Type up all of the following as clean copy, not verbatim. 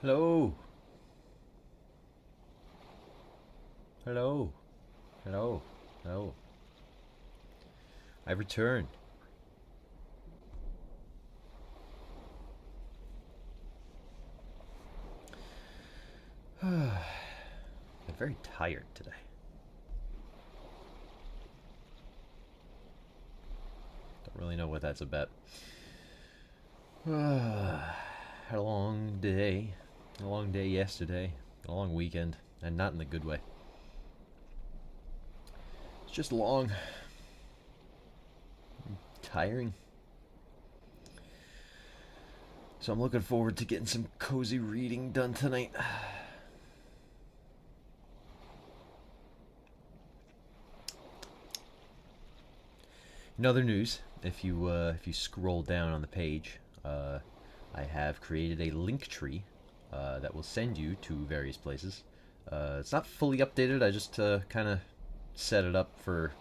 Hello. Hello. Hello. Hello. I returned. I'm very tired today. Don't really know what that's about. Had a long day. A long day yesterday. A long weekend. And not in the good way. It's just long. Tiring. So I'm looking forward to getting some cozy reading done tonight. In other news, if you scroll down on the page, I have created a link tree that will send you to various places. It's not fully updated. I just kind of set it up for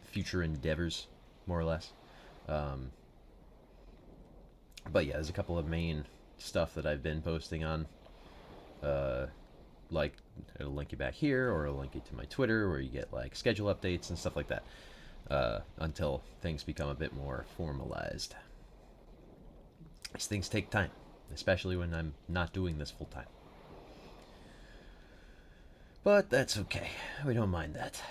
future endeavors, more or less. Um, but yeah, there's a couple of main stuff that I've been posting on. Uh, like it'll link you back here, or it'll link you to my Twitter, where you get like schedule updates and stuff like that. Until things become a bit more formalized. These things take time, especially when I'm not doing this full time. But that's okay. We don't mind that.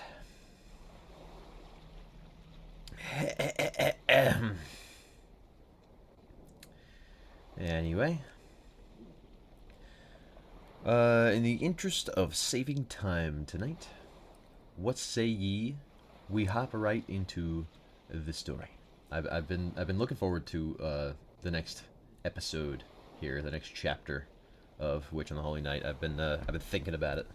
Anyway, in the interest of saving time tonight, what say ye we hop right into the story? I've been looking forward to the next episode here, the next chapter of Witch on the Holy Night. I've been thinking about it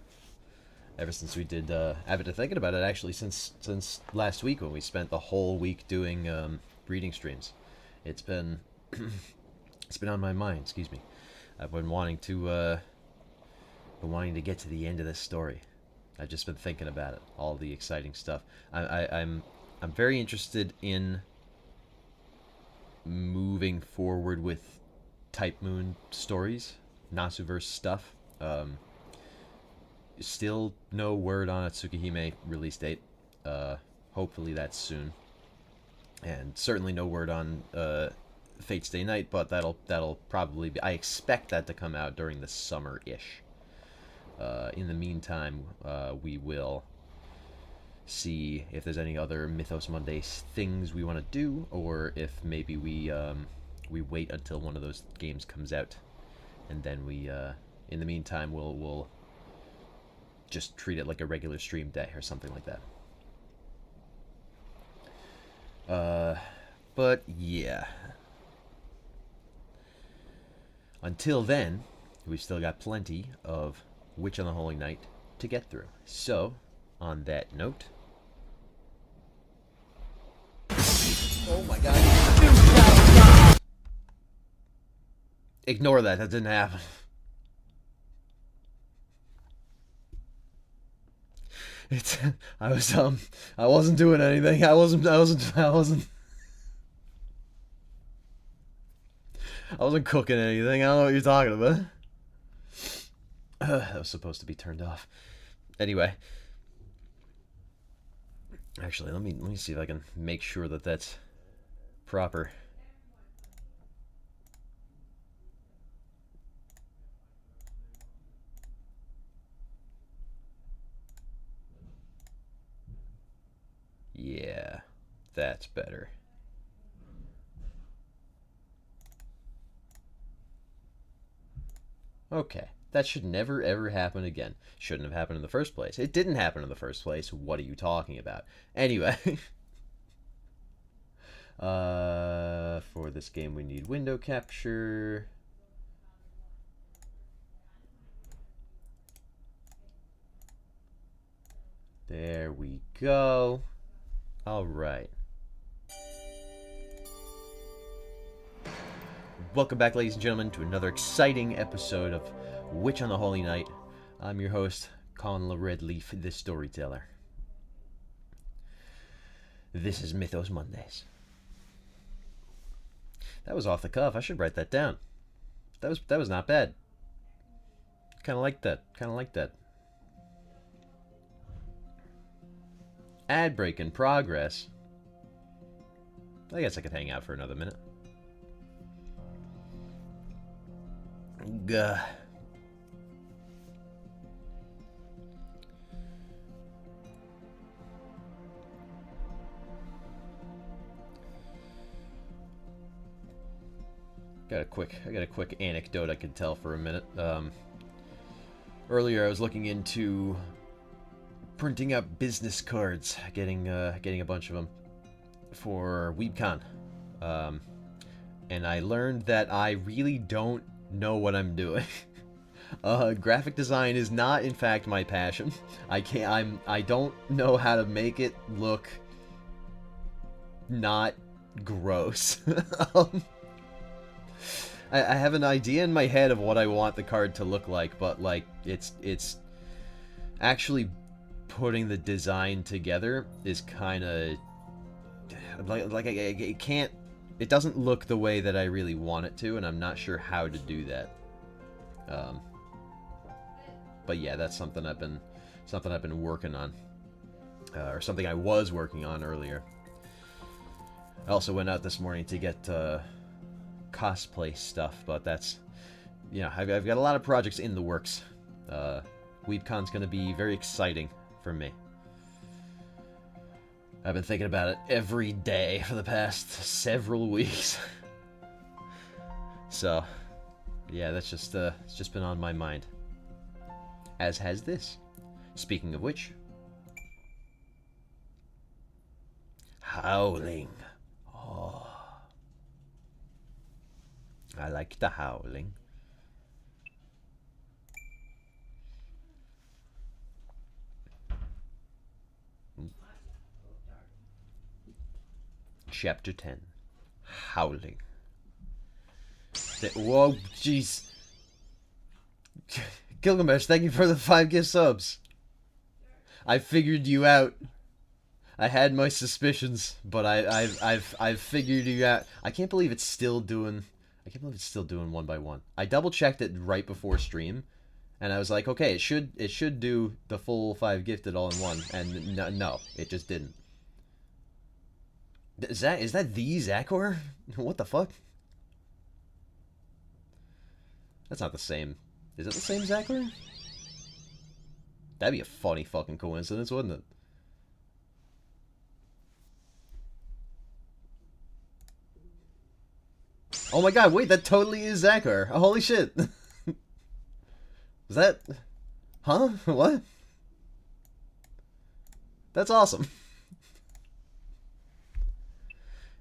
ever since we did. I've been thinking about it actually since last week when we spent the whole week doing reading streams. It's been it's been on my mind. Excuse me. I've been wanting to get to the end of this story. I've just been thinking about it, all the exciting stuff. I'm very interested in moving forward with Type Moon stories, Nasuverse stuff. Still no word on a Tsukihime release date. Hopefully that's soon, and certainly no word on Fate's Day Night. But that'll probably be. I expect that to come out during the summer-ish. In the meantime, we will see if there's any other Mythos Monday things we want to do, or if maybe we wait until one of those games comes out, and then we, in the meantime, we'll just treat it like a regular stream day or something like that. But yeah. Until then, we've still got plenty of Witch on the Holy Night to get through. So, on that note... Oh my god. Ignore that, that didn't happen. It's... I wasn't doing anything. I wasn't cooking anything. I don't know what you're talking about. That was supposed to be turned off. Anyway, actually, let me see if I can make sure that that's proper. Yeah, that's better. Okay. That should never ever happen again. Shouldn't have happened in the first place. It didn't happen in the first place. What are you talking about? Anyway. For this game we need window capture. There we go. Alright. Welcome back, ladies and gentlemen, to another exciting episode of Witch on the Holy Night. I'm your host, Colin Redleaf, the storyteller. This is Mythos Mondays. That was off the cuff. I should write that down. That was not bad. Kind of like that. Kind of like that. Ad break in progress. I guess I could hang out for another minute. Gah. I got a quick anecdote I could tell for a minute. Earlier I was looking into printing up business cards, getting a bunch of them for WeebCon, and I learned that I really don't know what I'm doing. Graphic design is not, in fact, my passion. I don't know how to make it look not gross. I have an idea in my head of what I want the card to look like, but like it's actually putting the design together is kind of like it doesn't look the way that I really want it to, and I'm not sure how to do that. But yeah, that's something I've been working on, or something I was working on earlier. I also went out this morning to get cosplay stuff, but that's, yeah, I've got a lot of projects in the works. WeebCon's gonna be very exciting for me. I've been thinking about it every day for the past several weeks. So, yeah, that's just it's just been on my mind. As has this. Speaking of which, howling. Oh, I like the howling. Chapter 10. Howling. Whoa, jeez. Gilgamesh, thank you for the 5 gift subs. I figured you out. I had my suspicions, but I've figured you out. I can't believe it's still doing. I can't believe it's still doing 1 by 1. I double checked it right before stream, and I was like, okay, it should do the full 5 gifted all in one, and no, it just didn't. Is that the Zakor? What the fuck? That's not the same. Is it the same Zakor? That'd be a funny fucking coincidence, wouldn't it? Oh my god, wait, that totally is Zakor. Oh, holy shit. Is that... Huh? What? That's awesome.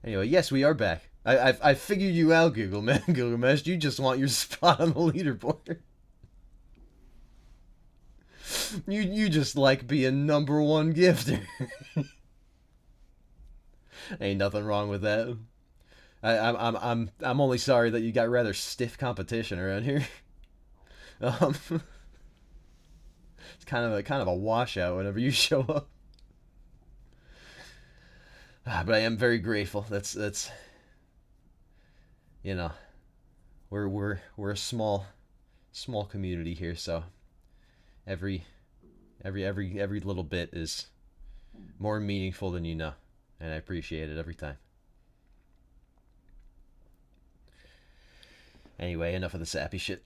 Anyway, yes, we are back. I figured you out, Gilgamesh. You just want your spot on the leaderboard. You just like being #1 gifter. Ain't nothing wrong with that. I'm only sorry that you got rather stiff competition around here. It's kind of a washout whenever you show up. But I am very grateful. That's you know, we're a small community here, so every little bit is more meaningful than you know, and I appreciate it every time. Anyway, enough of the sappy shit.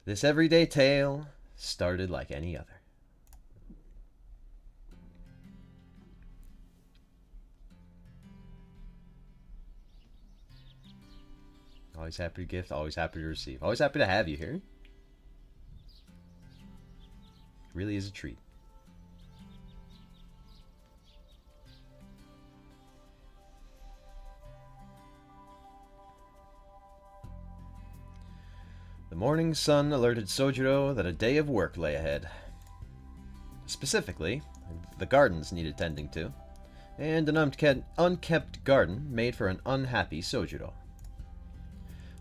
This everyday tale started like any other. Always happy to gift, always happy to receive. Always happy to have you here. Really is a treat. The morning sun alerted Sojiro that a day of work lay ahead. Specifically, the gardens needed tending to, and an unkept garden made for an unhappy Sojiro.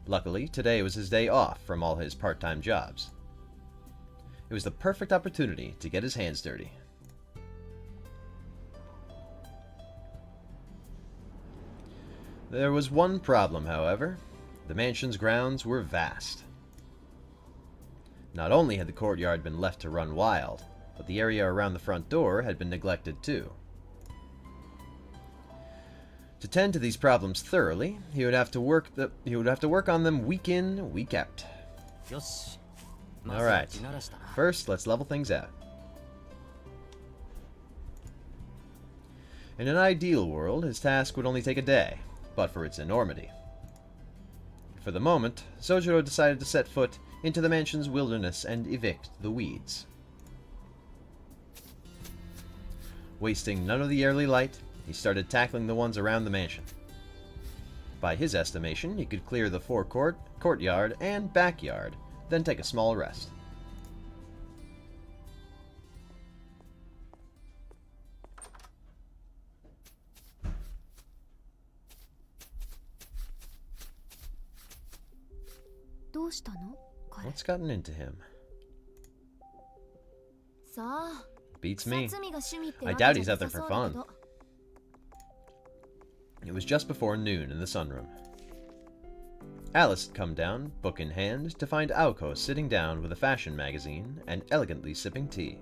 Luckily, today was his day off from all his part-time jobs. It was the perfect opportunity to get his hands dirty. There was one problem, however. The mansion's grounds were vast. Not only had the courtyard been left to run wild, but the area around the front door had been neglected too. To tend to these problems thoroughly, he would have to work on them week in, week out. Alright, first let's level things out. In an ideal world, his task would only take a day, but for its enormity. For the moment, Sojiro decided to set foot into the mansion's wilderness and evict the weeds. Wasting none of the early light, he started tackling the ones around the mansion. By his estimation, he could clear the forecourt, courtyard, and backyard, then take a small rest. What's gotten into him? Beats me. I doubt he's out there for fun. It was just before noon in the sunroom. Alice had come down, book in hand, to find Aoko sitting down with a fashion magazine and elegantly sipping tea.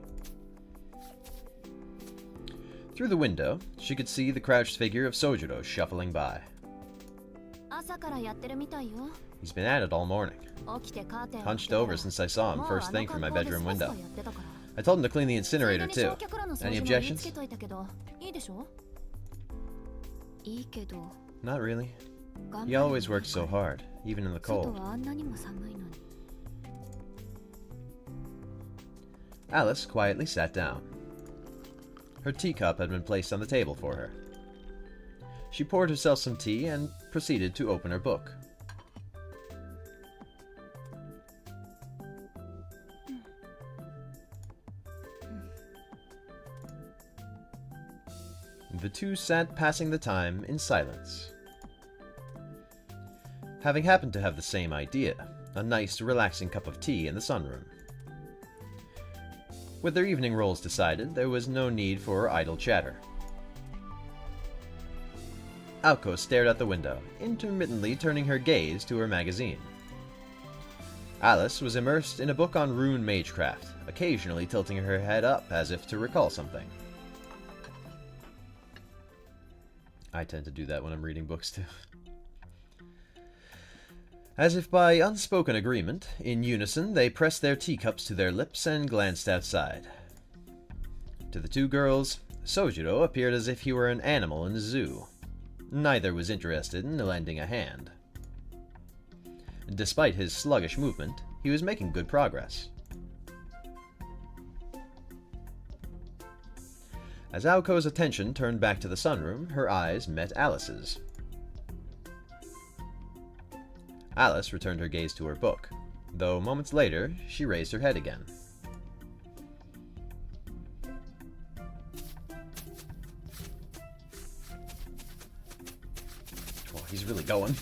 Through the window, she could see the crouched figure of Sojiro shuffling by. He's been at it all morning. Hunched over since I saw him first thing from my bedroom window. I told him to clean the incinerator too. Any objections? Not really. He always works so hard, even in the cold. Alice quietly sat down. Her teacup had been placed on the table for her. She poured herself some tea and proceeded to open her book. The two sat passing the time in silence. Having happened to have the same idea, a nice, relaxing cup of tea in the sunroom. With their evening roles decided, there was no need for idle chatter. Aoko stared out the window, intermittently turning her gaze to her magazine. Alice was immersed in a book on rune magecraft, occasionally tilting her head up as if to recall something. I tend to do that when I'm reading books too. As if by unspoken agreement, in unison they pressed their teacups to their lips and glanced outside. To the two girls, Sojiro appeared as if he were an animal in a zoo. Neither was interested in lending a hand. Despite his sluggish movement, he was making good progress. As Aoko's attention turned back to the sunroom, her eyes met Alice's. Alice returned her gaze to her book, though moments later, she raised her head again. Oh, he's really going.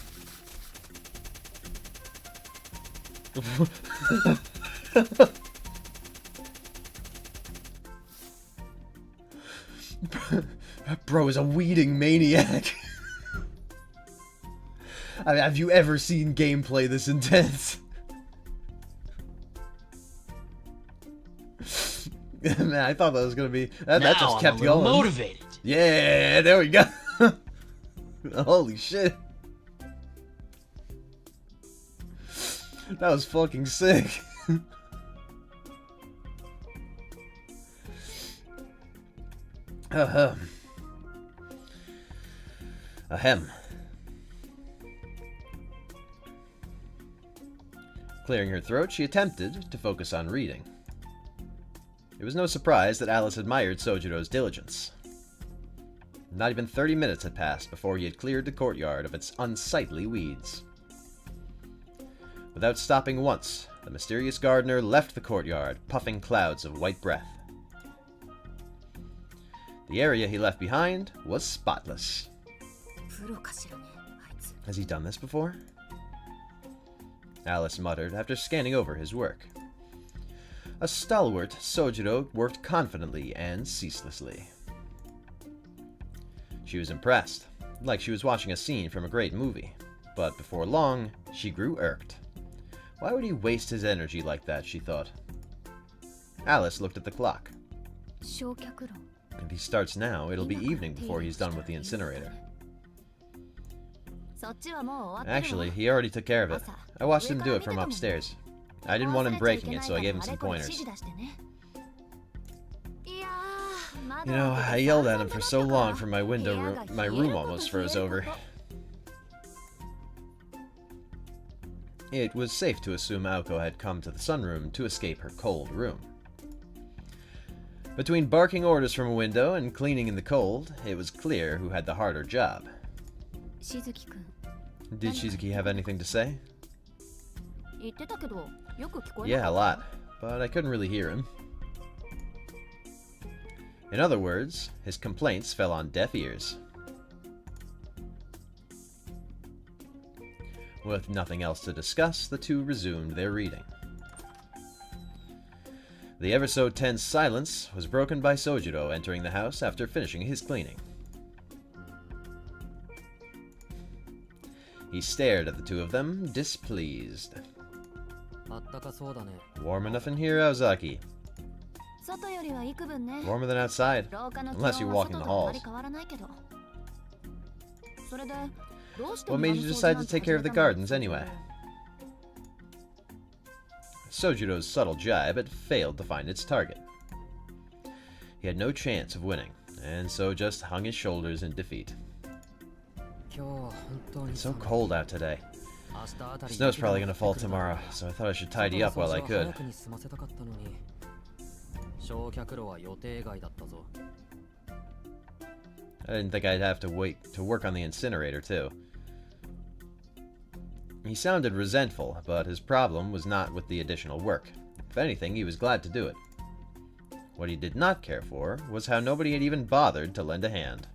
Bro is a weeding maniac. I mean, have you ever seen gameplay this intense? Man, I thought that was gonna be that just kept going. Motivated. Yeah, there we go. Holy shit. That was fucking sick. Ahem. Clearing her throat, she attempted to focus on reading. It was no surprise that Alice admired Sojiro's diligence. Not even 30 minutes had passed before he had cleared the courtyard of its unsightly weeds. Without stopping once, the mysterious gardener left the courtyard, puffing clouds of white breath. The area he left behind was spotless. Has he done this before? Alice muttered after scanning over his work. A stalwart Sojiro worked confidently and ceaselessly. She was impressed, like she was watching a scene from a great movie, but before long, She grew irked. Why would he waste his energy like that, she thought. Alice looked at the clock. If he starts now, it'll be evening before he's done with the incinerator. Actually, he already took care of it. I watched him do it from upstairs. I didn't want him breaking it, so I gave him some pointers. You know, I yelled at him for so long from my window my room almost froze over. It was safe to assume Aoko had come to the sunroom to escape her cold room. Between barking orders from a window and cleaning in the cold, it was clear who had the harder job. Did Shizuki have anything to say? Yeah, a lot, but I couldn't really hear him. In other words, his complaints fell on deaf ears. With nothing else to discuss, the two resumed their reading. The ever so tense silence was broken by Sojiro entering the house after finishing his cleaning. He stared at the two of them, displeased. Warm enough in here, Aozaki. Warmer than outside, unless you're walking the halls. What made you decide to take care of the gardens, anyway? Sojiro's subtle jibe had failed to find its target. He had no chance of winning, and so just hung his shoulders in defeat. It's so cold out today. Snow's probably gonna fall tomorrow, so I thought I should tidy up while I could. I didn't think I'd have to wait to work on the incinerator, too. He sounded resentful, but his problem was not with the additional work. If anything, he was glad to do it. What he did not care for was how nobody had even bothered to lend a hand.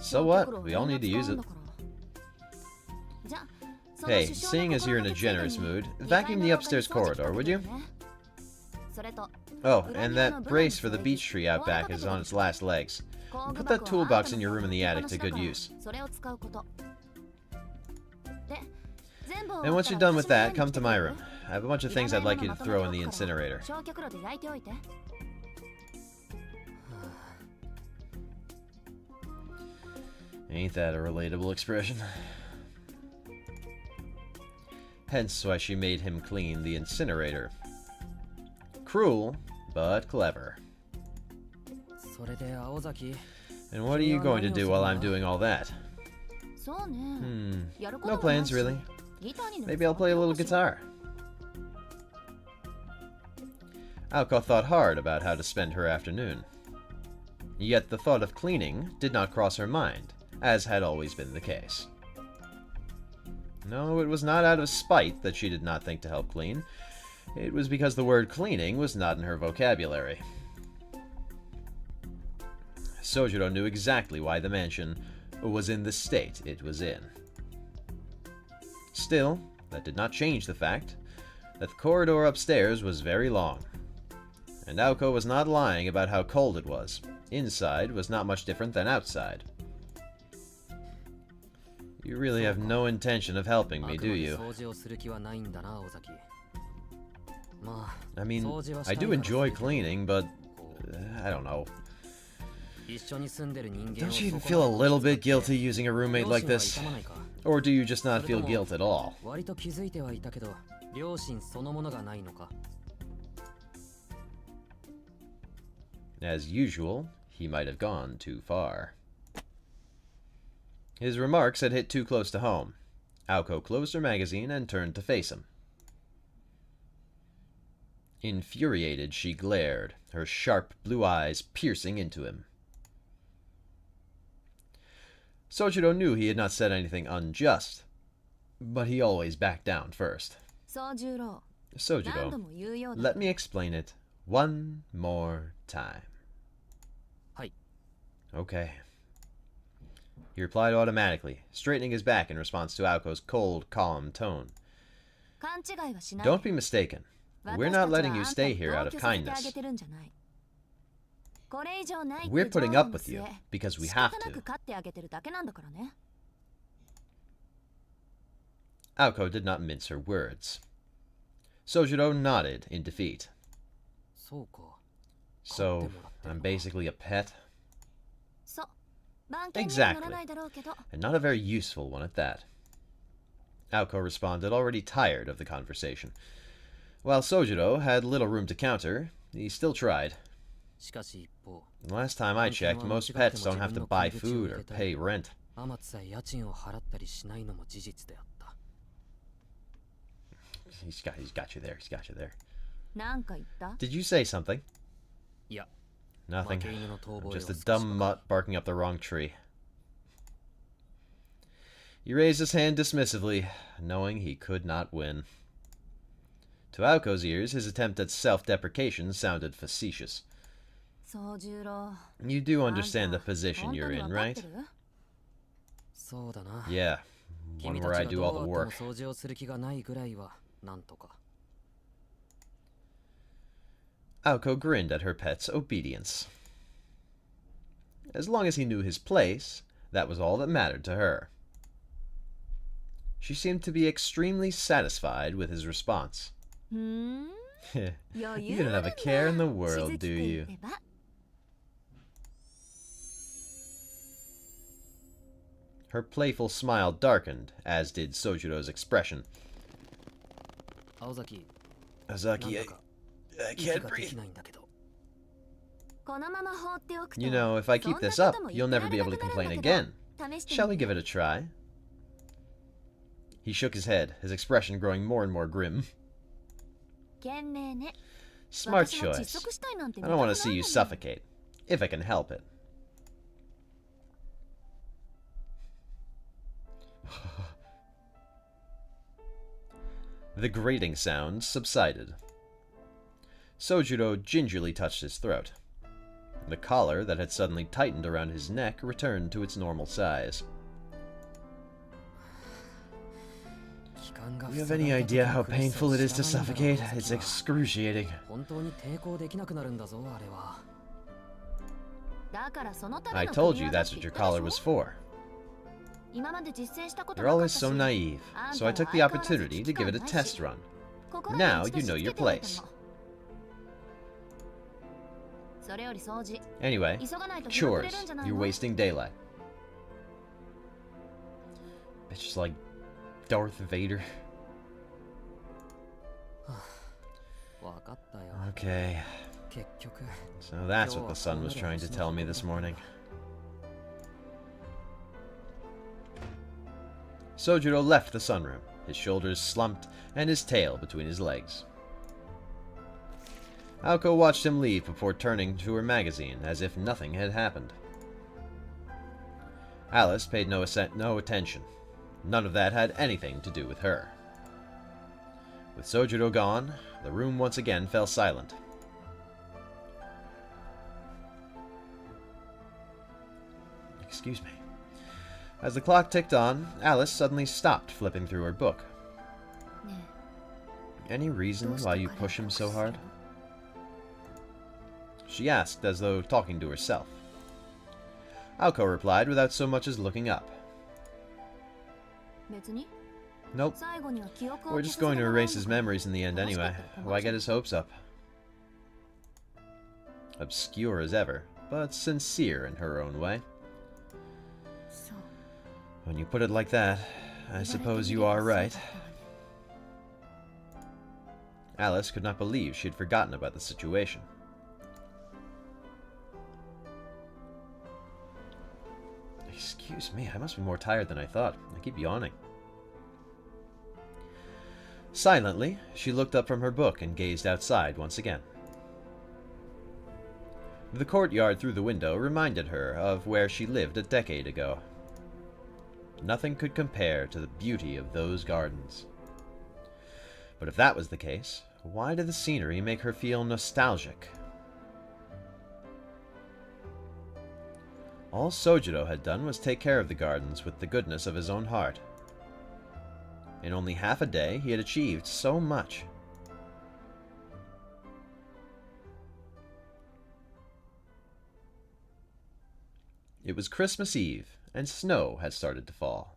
So what? We all need to use it. Hey, seeing as you're in a generous mood, vacuum the upstairs corridor, would you? Oh, and that brace for the beech tree out back is on its last legs. Put that toolbox in your room in the attic to good use. And once you're done with that, come to my room. I have a bunch of things I'd like you to throw in the incinerator. Ain't that a relatable expression? Hence why she made him clean the incinerator. Cruel, but clever. And what are you going to do while I'm doing all that? No plans, really. Maybe I'll play a little guitar. Aoko thought hard about how to spend her afternoon. Yet the thought of cleaning did not cross her mind, as had always been the case. No, it was not out of spite that she did not think to help clean. It was because the word cleaning was not in her vocabulary. Sojiro knew exactly why the mansion was in the state it was in. Still, that did not change the fact that the corridor upstairs was very long. And Aoko was not lying about how cold it was. Inside was not much different than outside. You really have no intention of helping me, do you? I mean, I do enjoy cleaning, but I don't know. Don't you even feel a little bit guilty using a roommate like this? Or do you just not feel guilt at all? As usual, he might have gone too far. His remarks had hit too close to home. Aoko closed her magazine and turned to face him. Infuriated, she glared, her sharp blue eyes piercing into him. Sojiro knew he had not said anything unjust, but he always backed down first. Sojiro, let me explain it one more time. Okay. He replied automatically, straightening his back in response to Aoko's cold, calm tone. Don't be mistaken. We're not letting you stay here out of kindness. We're putting up with you because we have to. Aoko did not mince her words. Sojiro nodded in defeat. So, I'm basically a pet? Exactly. And not a very useful one at that. Aoko responded, already tired of the conversation. While Sojiro had little room to counter, he still tried. Last time I checked, most pets don't have to buy food or pay rent. He's got you there, he's got you there. Did you say something? Nothing. I'm just a dumb mutt barking up the wrong tree. He raised his hand dismissively, knowing he could not win. To Aoko's ears, his attempt at self-deprecation sounded facetious. You do understand the position you're in, right? Yeah, one where I do all the work. Aoko grinned at her pet's obedience. As long as he knew his place, that was all that mattered to her. She seemed to be extremely satisfied with his response. You don't have a care in the world, do you? Her playful smile darkened, as did Sojiro's expression. Ozaki, I can't breathe. You know, if I keep this up, you'll never be able to complain again. Shall we give it a try? He shook his head, his expression growing more and more grim. Smart choice. I don't want to see you suffocate, if I can help it. The grating sound subsided. Sojiro gingerly touched his throat. The collar that had suddenly tightened around his neck returned to its normal size. You have any idea how painful it is to suffocate? It's excruciating. I told you that's what your collar was for. You're always so naive, so I took the opportunity to give it a test run. Now you know your place. Anyway, chores. You're wasting daylight. Bitch is like Darth Vader. Okay. So that's what the sun was trying to tell me this morning. Sojiro left the sunroom, his shoulders slumped and his tail between his legs. Aoko watched him leave before turning to her magazine as if nothing had happened. Alice paid no attention. None of that had anything to do with her. With Sojiro gone, the room once again fell silent. Excuse me. As the clock ticked on, Alice suddenly stopped flipping through her book. Any reason why you push him so hard? She asked as though talking to herself. Aoko replied without so much as looking up. Nope. We're just going to erase his memories in the end anyway. Why get his hopes up? Obscure as ever, but sincere in her own way. When you put it like that, I suppose you are right. Alice could not believe she had forgotten about the situation. Excuse me, I must be more tired than I thought. I keep yawning. Silently, she looked up from her book and gazed outside once again. The courtyard through the window reminded her of where she lived a decade ago. Nothing could compare to the beauty of those gardens. But if that was the case, why did the scenery make her feel nostalgic? All Sojiro had done was take care of the gardens with the goodness of his own heart. In only half a day, he had achieved so much. It was Christmas Eve, and snow had started to fall.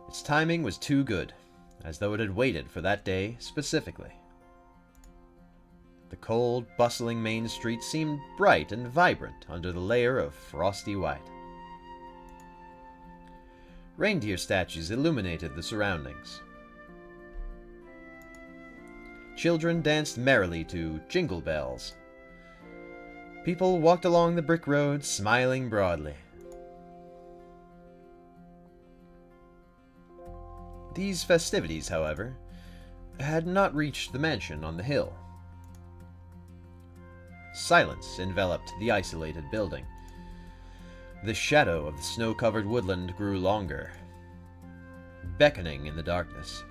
Its timing was too good, as though it had waited for that day specifically. The cold, bustling main street seemed bright and vibrant under the layer of frosty white. Reindeer statues illuminated the surroundings. Children danced merrily to Jingle Bells. People walked along the brick road, smiling broadly. These festivities, however, had not reached the mansion on the hill. Silence enveloped the isolated building. The shadow of the snow-covered woodland grew longer, beckoning in the darkness.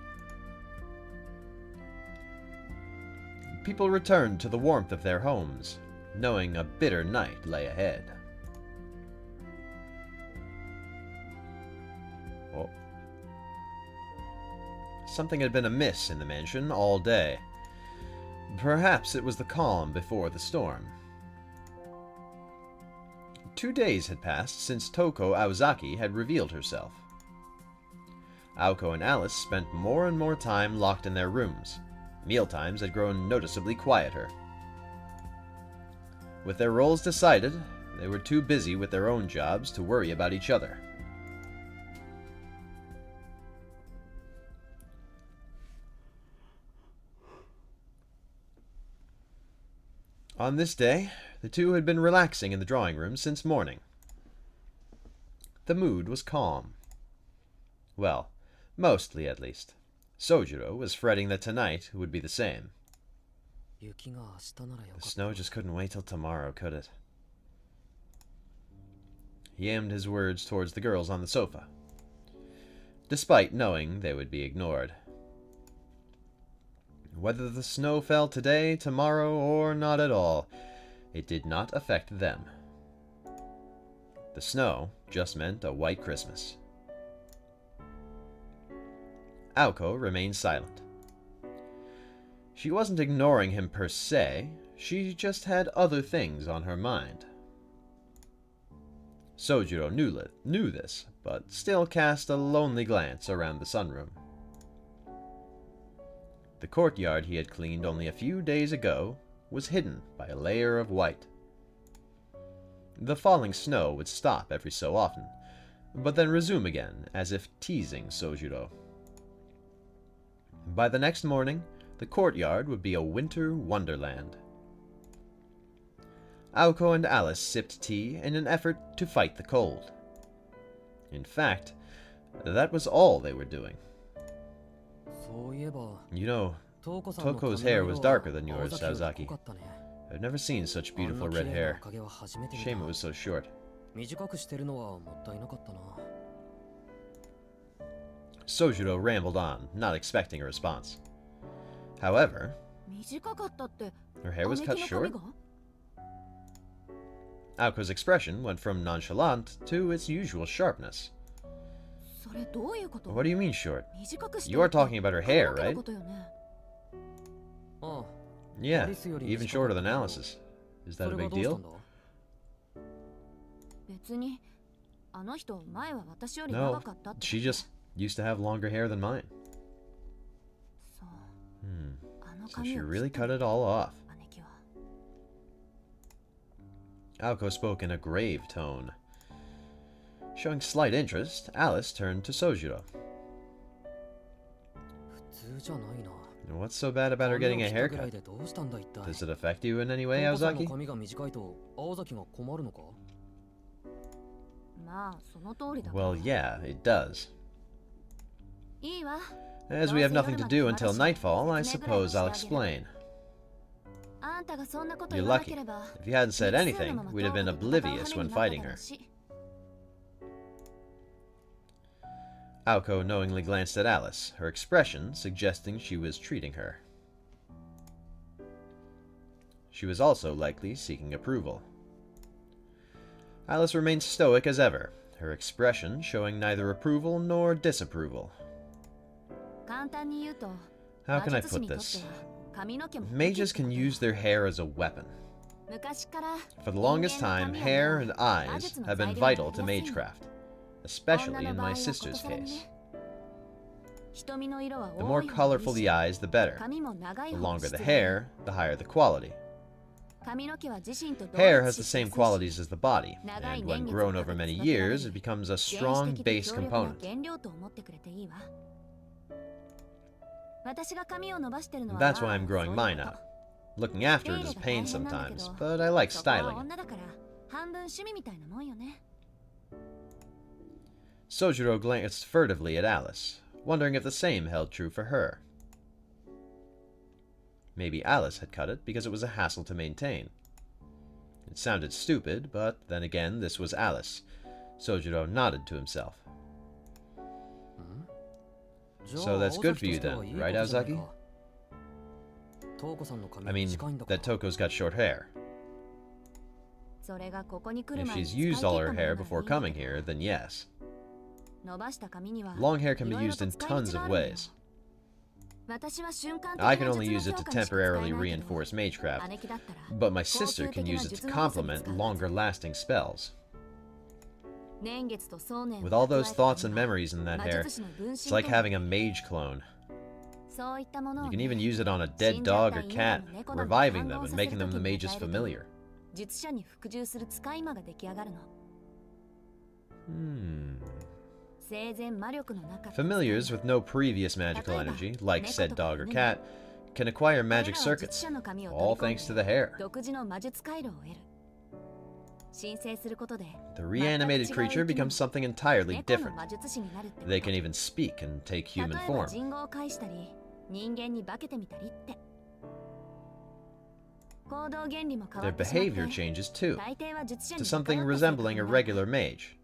People returned to the warmth of their homes, knowing a bitter night lay ahead. Oh. Something had been amiss in the mansion all day. Perhaps it was the calm before the storm. 2 days had passed since Toko Aozaki had revealed herself. Aoko and Alice spent more and more time locked in their rooms. Mealtimes had grown noticeably quieter. With their roles decided, they were too busy with their own jobs to worry about each other. On this day, the two had been relaxing in the drawing room since morning. The mood was calm. Well, mostly at least. Sojiro was fretting that tonight would be the same. The snow just couldn't wait till tomorrow, could it? He aimed his words towards the girls on the sofa, despite knowing they would be ignored. Whether the snow fell today, tomorrow, or not at all, it did not affect them. The snow just meant a white Christmas. Aoko remained silent. She wasn't ignoring him per se, she just had other things on her mind. Sojiro knew this, but still cast a lonely glance around the sunroom. The courtyard he had cleaned only a few days ago was hidden by a layer of white. The falling snow would stop every so often, but then resume again, as if teasing Sojiro. By the next morning, the courtyard would be a winter wonderland. Aoko and Alice sipped tea in an effort to fight the cold. In fact, that was all they were doing. You know, Toko's hair was darker than yours, Aozaki. I've never seen such beautiful red hair. Shame it was so short. Sojiro rambled on, not expecting a response. However, her hair was cut short? Aoko's expression went from nonchalant to its usual sharpness. What do you mean short? You are talking about her hair, right? Yeah, even shorter than Alice's. Is that a big deal? No, she just used to have longer hair than mine. So she really cut it all off. Aoko spoke in a grave tone. Showing slight interest, Alice turned to Sojiro. What's so bad about her getting a haircut? Does it affect you in any way, Aozaki? Well, yeah, it does. As we have nothing to do until nightfall, I suppose I'll explain. You're lucky. If you hadn't said anything, we'd have been oblivious when fighting her. Aoko knowingly glanced at Alice, her expression suggesting she was treating her. She was also likely seeking approval. Alice remained stoic as ever, her expression showing neither approval nor disapproval. How can I put this? Mages can use their hair as a weapon. For the longest time, hair and eyes have been vital to magecraft, especially in my sister's case. The more colorful the eyes, the better. The longer the hair, the higher the quality. Hair has the same qualities as the body, and when grown over many years, it becomes a strong base component. That's why I'm growing mine out. Looking after it is a pain sometimes, but I like styling it. Sojiro glanced furtively at Alice, wondering if the same held true for her. Maybe Alice had cut it because it was a hassle to maintain. It sounded stupid, but then again, this was Alice. Sojiro nodded to himself. So that's good for you then, right, Aozaki? I mean, that Toko's got short hair. If she's used all her hair before coming here, then yes. Long hair can be used in tons of ways. I can only use it to temporarily reinforce magecraft, but my sister can use it to complement longer-lasting spells. With all those thoughts and memories in that hair, it's like having a mage clone. You can even use it on a dead dog or cat, reviving them and making them the mage's familiar. Familiars with no previous magical energy, like said dog or cat, can acquire magic circuits, all thanks to the hair. The reanimated creature becomes something entirely different. They can even speak and take human form. Their behavior changes too, to something resembling a regular mage.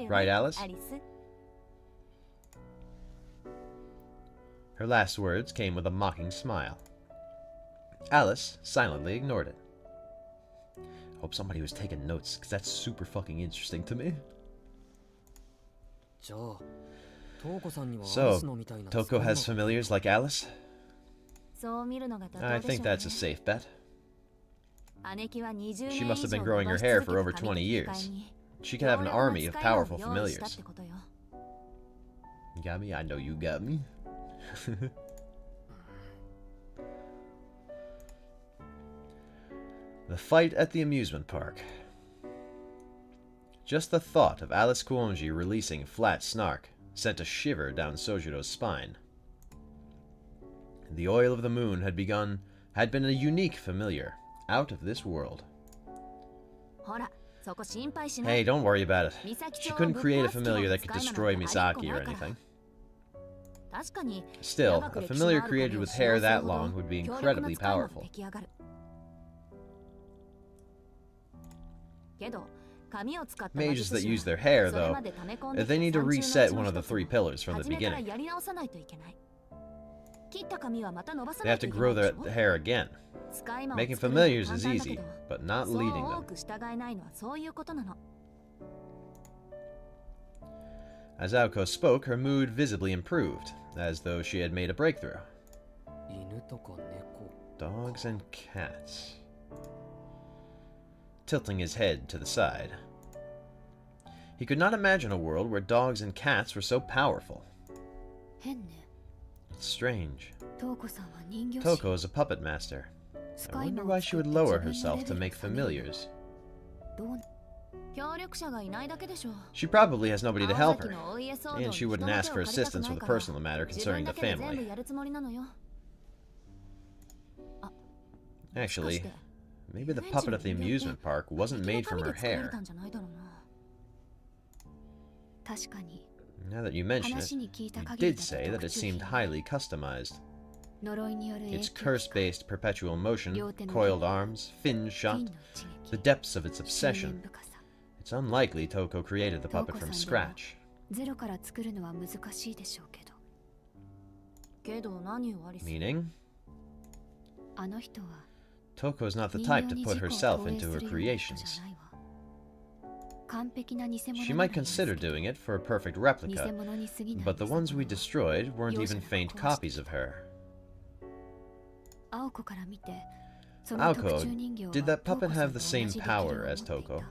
Right, Alice? Her last words came with a mocking smile. Alice silently ignored it. Hope somebody was taking notes, because that's super fucking interesting to me. So, Toko has familiars like Alice? I think that's a safe bet. She must have been growing her hair for over 20 years. She could have an army of powerful familiars. You got me? I know you got me. The fight at the amusement park. Just the thought of Alice Kuonji releasing flat snark sent a shiver down Sojiro's spine. The oil of the moon had been a unique familiar, out of this world. Hey, don't worry about it. She couldn't create a familiar that could destroy Misaki or anything. Still, a familiar created with hair that long would be incredibly powerful. Mages that use their hair, though, they need to reset one of the 3 pillars from the beginning. They have to grow their hair again. Making familiars is easy, but not leading them. As Aoko spoke, her mood visibly improved, as though she had made a breakthrough. Dogs and cats. Tilting his head to the side. He could not imagine a world where dogs and cats were so powerful. It's strange. Toko is a puppet master. I wonder why she would lower herself to make familiars. She probably has nobody to help her, and she wouldn't ask for assistance with a personal matter concerning the family. Actually, maybe the puppet at the amusement park wasn't made from her hair. Now that you mention it, you did say that it seemed highly customized. Its curse-based perpetual motion, coiled arms, fin shot, the depths of its obsession. It's unlikely Toko created the puppet from scratch. Meaning? Toko's not the type to put herself into her creations. She might consider doing it for a perfect replica, but the ones we destroyed weren't even faint copies of her. Aoko, did that puppet have the same power as Toko?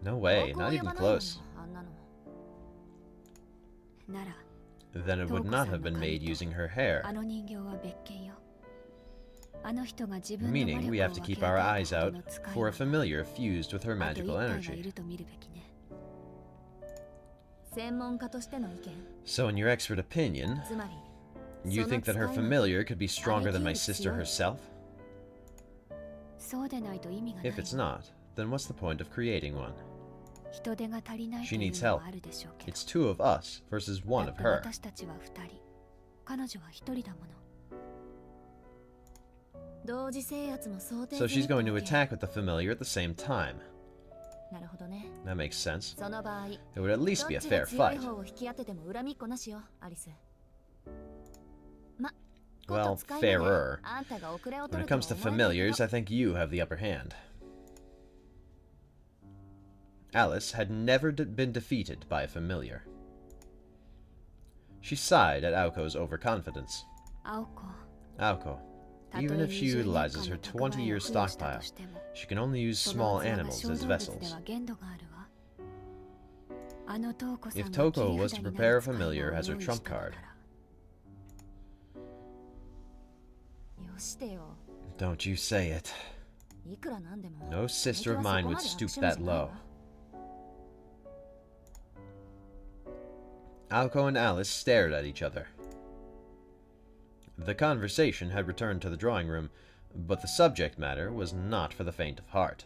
No way, not even close. then it would not have been made using her hair. Meaning we have to keep our eyes out for a familiar fused with her magical energy. So in your expert opinion, you think that her familiar could be stronger than my sister herself? If it's not, then what's the point of creating one? She needs help. It's two of us versus one of her. So she's going to attack with the familiar at the same time. That makes sense. It would at least be a fair fight. Well, fairer. When it comes to familiars, I think you have the upper hand. Alice had never been defeated by a familiar. She sighed at Aoko's overconfidence. Aoko, even if she utilizes her 20-year stockpile, she can only use small animals as vessels. If Toko was to prepare a familiar as her trump card... Don't you say it. No sister of mine would stoop that low. Aoko and Alice stared at each other. The conversation had returned to the drawing room, but the subject matter was not for the faint of heart.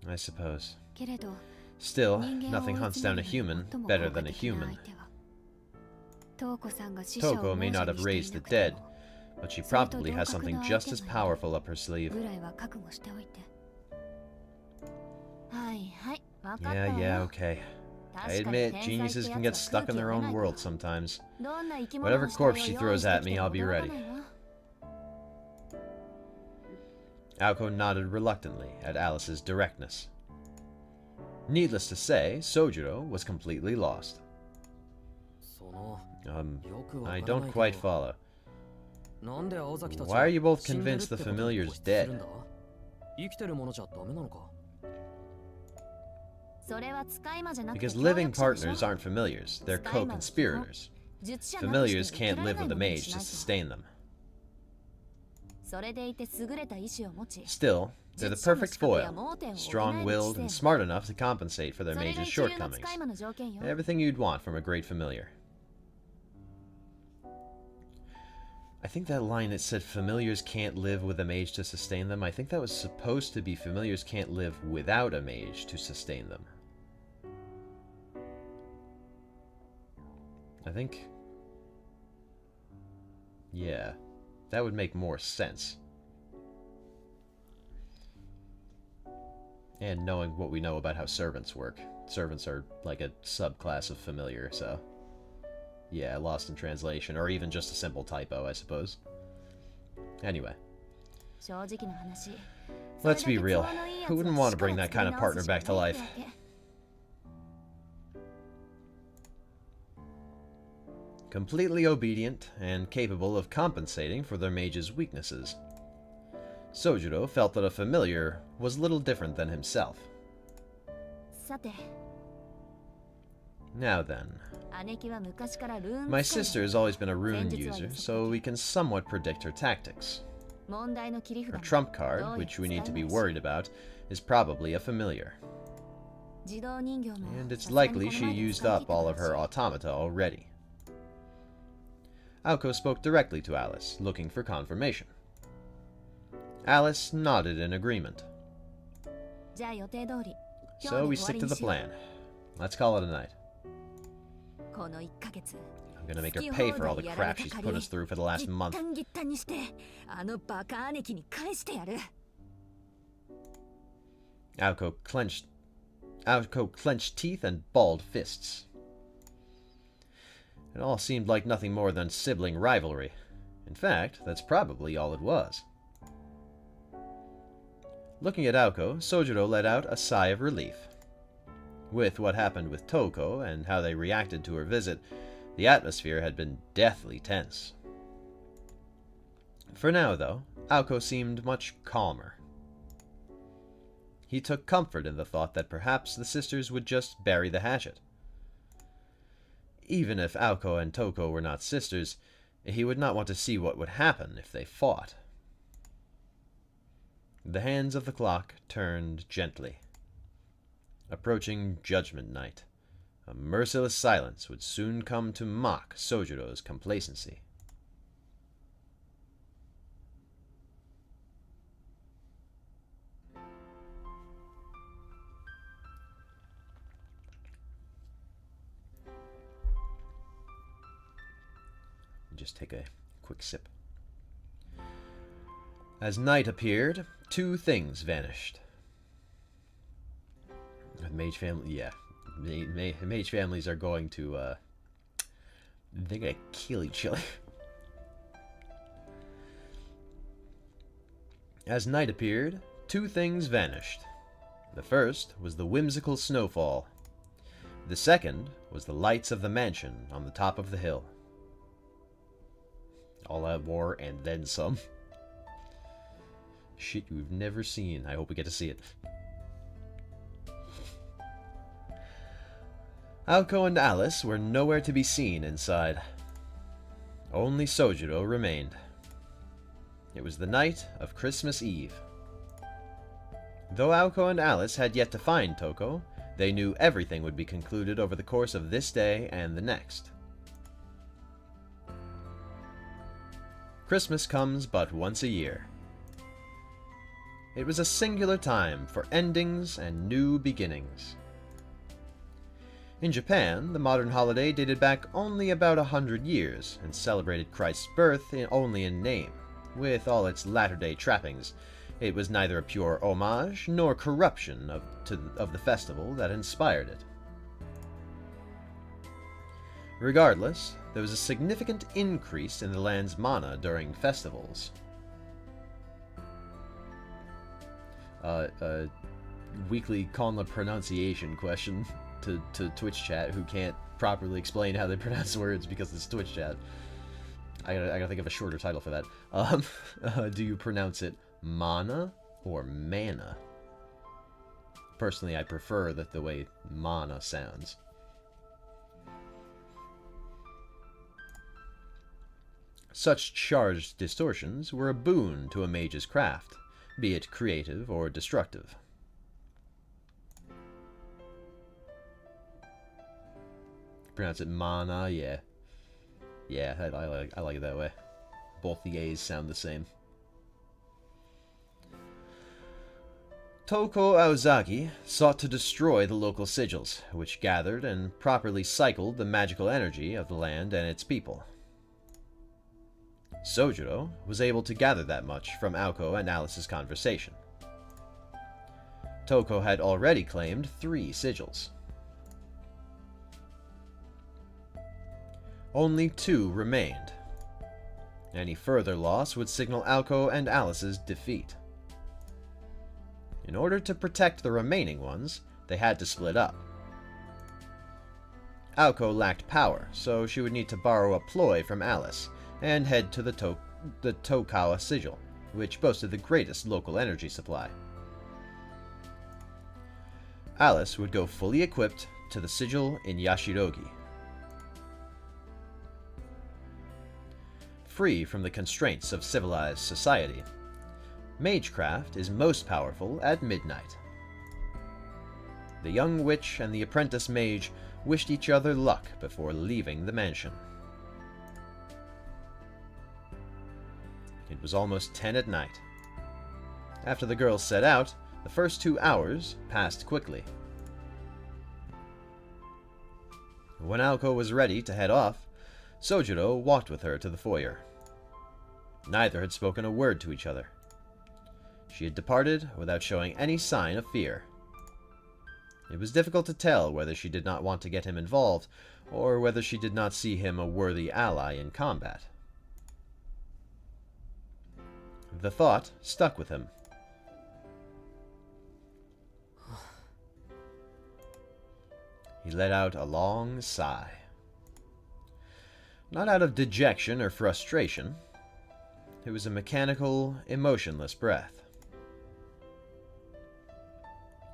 I suppose. Still, nothing hunts down a human better than a human. Toko may not have raised the dead, but she probably has something just as powerful up her sleeve. Yeah, okay. I admit, geniuses can get stuck in their own world sometimes. Whatever corpse she throws at me, I'll be ready. Aoko nodded reluctantly at Alice's directness. Needless to say, Sojiro was completely lost. I don't quite follow. Why are you both convinced the familiar's dead? Because living partners aren't familiars, they're co-conspirators. Familiars can't live with a mage to sustain them. Still, they're the perfect foil, strong-willed and smart enough to compensate for their mage's shortcomings. Everything you'd want from a great familiar. I think that line that said familiars can't live with a mage to sustain them, I think that was supposed to be familiars can't live without a mage to sustain them. I think... yeah, that would make more sense. And knowing what we know about how servants work. Servants are like a subclass of familiar, so... yeah, lost in translation, or even just a simple typo, I suppose. Anyway. Let's be real. Who wouldn't want to bring that kind of partner back to life? Completely obedient and capable of compensating for their mage's weaknesses. Sojiro felt that a familiar was little different than himself. Now then. My sister has always been a rune user, so we can somewhat predict her tactics. Her trump card, which we need to be worried about, is probably a familiar. And it's likely she used up all of her automata already. Aoko spoke directly to Alice, looking for confirmation. Alice nodded in agreement. So we stick to the plan. Let's call it a night. I'm gonna make her pay for all the crap she's put us through for the last month. Aoko clenched teeth and balled fists. It all seemed like nothing more than sibling rivalry. In fact, that's probably all it was. Looking at Aoko, Sojiro let out a sigh of relief. With what happened with Toko and how they reacted to her visit, the atmosphere had been deathly tense. For now, though, Aoko seemed much calmer. He took comfort in the thought that perhaps the sisters would just bury the hatchet. even if Aoko and Toko were not sisters, he would not want to see what would happen if they fought. The hands of the clock turned gently. Approaching Judgment Night, a merciless silence would soon come to mock Sojiro's complacency. Just take a quick sip. As night appeared, two things vanished. Mage family, yeah. Mage families are going to, they're gonna kill each other. As night appeared, two things vanished. The first was the whimsical snowfall. The second was the lights of the mansion on the top of the hill. All out war and then some. Shit you've never seen. I hope we get to see it. Aoko and Alice were nowhere to be seen inside. Only Sojiro remained. It was the night of Christmas Eve. Though Aoko and Alice had yet to find Toko, they knew everything would be concluded over the course of this day and the next. Christmas comes but once a year. It was a singular time for endings and new beginnings. In Japan, the modern holiday dated back only about 100 years and celebrated Christ's birth only in name. With all its latter-day trappings, it was neither a pure homage nor corruption of the festival that inspired it. Regardless, there was a significant increase in the land's mana during festivals. Weekly Conla pronunciation question to Twitch chat, who can't properly explain how they pronounce words because it's Twitch chat. I gotta think of a shorter title for that. Do you pronounce it mana or mana? Personally, I prefer the way mana sounds. Such charged distortions were a boon to a mage's craft, be it creative or destructive. Pronounce it mana, yeah. Yeah, I like it that way. Both the A's sound the same. Toko Aozaki sought to destroy the local sigils, which gathered and properly cycled the magical energy of the land and its people. Sojiro was able to gather that much from Aoko and Alice's conversation. Toko had already claimed 3 sigils. Only 2 remained. Any further loss would signal Aoko and Alice's defeat. In order to protect the remaining ones, they had to split up. Aoko lacked power, so she would need to borrow a ploy from Alice and head to the Tokawa sigil, which boasted the greatest local energy supply. Alice would go fully equipped to the sigil in Yashirogi. Free from the constraints of civilized society, magecraft is most powerful at midnight. The young witch and the apprentice mage wished each other luck before leaving the mansion. It was almost 10 at night. After the girls set out, the first 2 hours passed quickly. When Aoko was ready to head off, Sojiro walked with her to the foyer. Neither had spoken a word to each other. She had departed without showing any sign of fear. It was difficult to tell whether she did not want to get him involved, or whether she did not see him a worthy ally in combat. The thought stuck with him. He let out a long sigh. Not out of dejection or frustration. It was a mechanical, emotionless breath.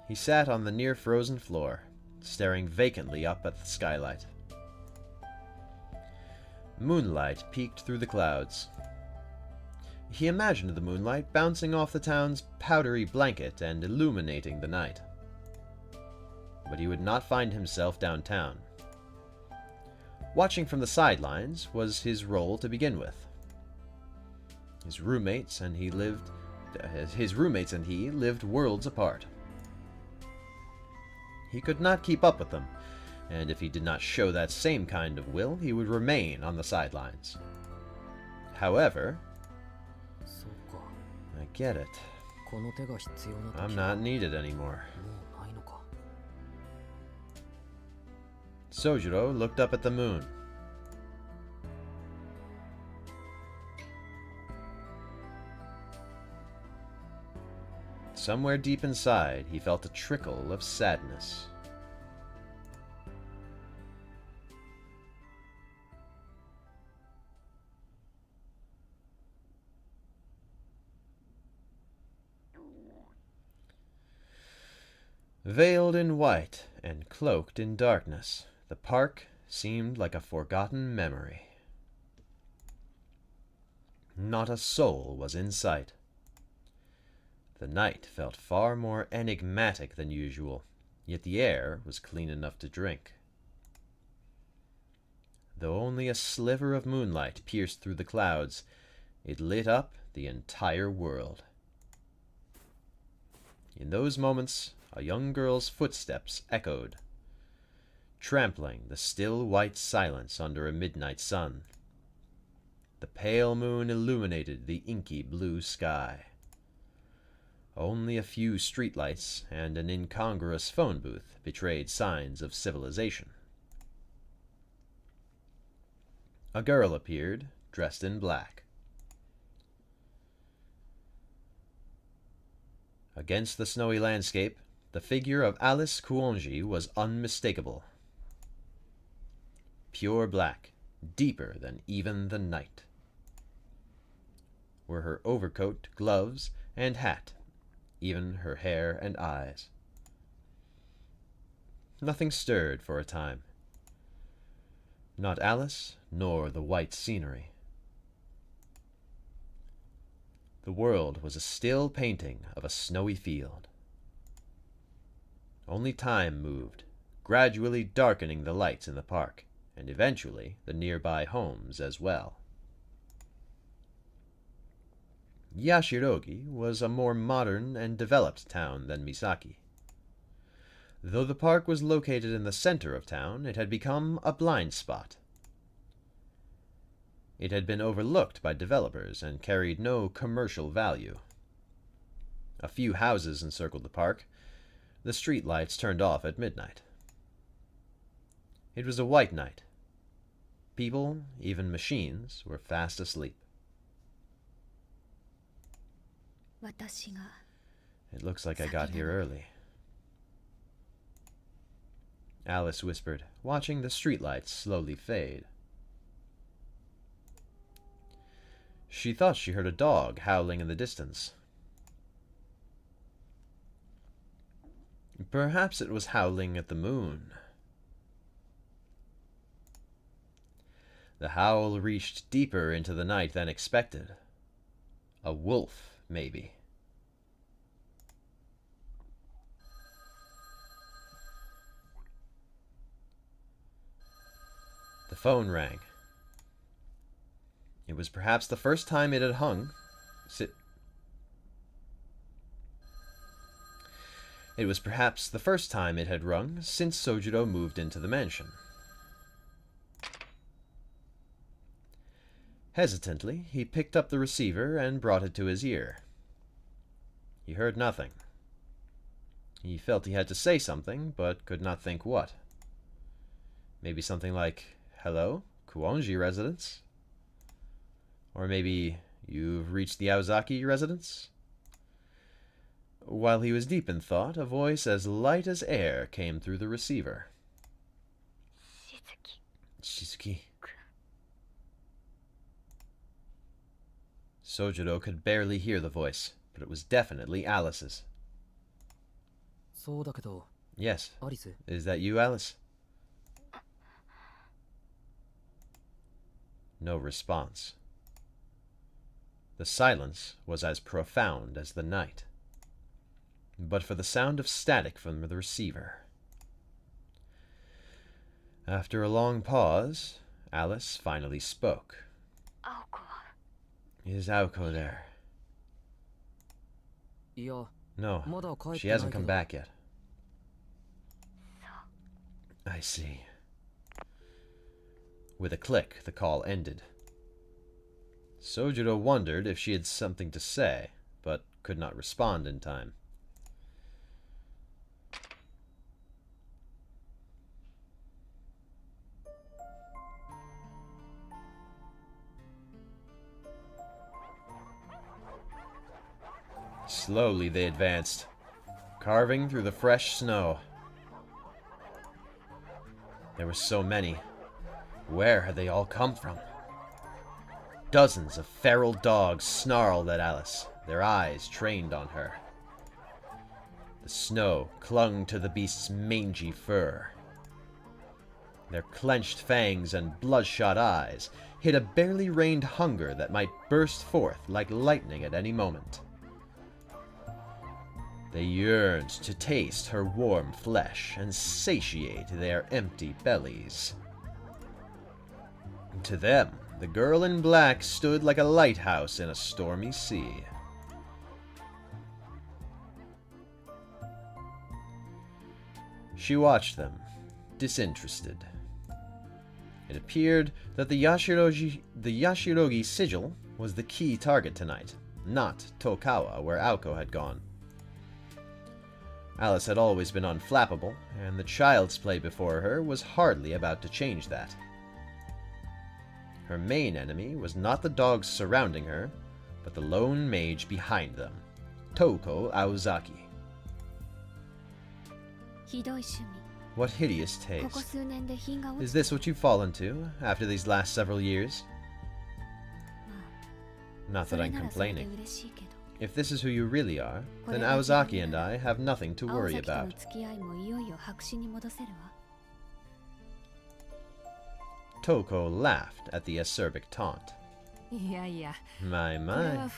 He sat on the near-frozen floor, staring vacantly up at the skylight. Moonlight peeked through the clouds. He imagined the moonlight bouncing off the town's powdery blanket and illuminating the night. But he would not find himself downtown. Watching from the sidelines was his role to begin with. His roommates and he lived worlds apart. He could not keep up with them, and if he did not show that same kind of will, he would remain on the sidelines. However, I get it. I'm not needed anymore. Sojiro looked up at the moon. Somewhere deep inside, he felt a trickle of sadness. Veiled in white and cloaked in darkness, the park seemed like a forgotten memory. Not a soul was in sight. The night felt far more enigmatic than usual, yet the air was clean enough to drink. Though only a sliver of moonlight pierced through the clouds, it lit up the entire world. In those moments, a young girl's footsteps echoed, trampling the still white silence under a midnight sun. The pale moon illuminated the inky blue sky. Only a few streetlights and an incongruous phone booth betrayed signs of civilization. A girl appeared, dressed in black. Against the snowy landscape, the figure of Alice Kuonji was unmistakable. Pure black, deeper than even the night, were her overcoat, gloves, and hat, even her hair and eyes. Nothing stirred for a time. Not Alice, nor the white scenery. The world was a still painting of a snowy field. Only time moved, gradually darkening the lights in the park, and eventually the nearby homes as well. Yashirogi was a more modern and developed town than Misaki. Though the park was located in the center of town, it had become a blind spot. It had been overlooked by developers and carried no commercial value. A few houses encircled the park, the street lights turned off at midnight. It was a white night. People, even machines, were fast asleep. It looks like I got here early, Alice whispered, watching the streetlights slowly fade. She thought she heard a dog howling in the distance. Perhaps it was howling at the moon. The howl reached deeper into the night than expected. A wolf, maybe. The phone rang. It was perhaps the first time it had hung. It was perhaps the first time it had rung since Sojiro moved into the mansion. Hesitantly, he picked up the receiver and brought it to his ear. He heard nothing. He felt he had to say something, but could not think what. Maybe something like, "Hello, Kuonji residence?" Or maybe, "You've reached the Aozaki residence?" While he was deep in thought, a voice as light as air came through the receiver. Shizuki. Sojiro could barely hear the voice, but it was definitely Alice's. Yes. Is that you, Alice? No response. The silence was as profound as the night, but for the sound of static from the receiver. After a long pause, Alice finally spoke. Is Aoko there? No, she hasn't come back yet. I see. With a click, the call ended. Sojiro wondered if she had something to say, but could not respond in time. Slowly they advanced, carving through the fresh snow. There were so many. Where had they all come from? Dozens of feral dogs snarled at Alice, their eyes trained on her. The snow clung to the beast's mangy fur. Their clenched fangs and bloodshot eyes hid a barely reined hunger that might burst forth like lightning at any moment. They yearned to taste her warm flesh and satiate their empty bellies. To them, the girl in black stood like a lighthouse in a stormy sea. She watched them, disinterested. It appeared that the Yashirogi sigil was the key target tonight, not Tokawa, where Aoko had gone. Alice had always been unflappable, and the child's play before her was hardly about to change that. Her main enemy was not the dogs surrounding her, but the lone mage behind them, Toko Aozaki. What hideous taste. Is this what you've fallen to, after these last several years? Not that I'm complaining. If this is who you really are, then Aozaki and I have nothing to worry about. Toko laughed at the acerbic taunt. My,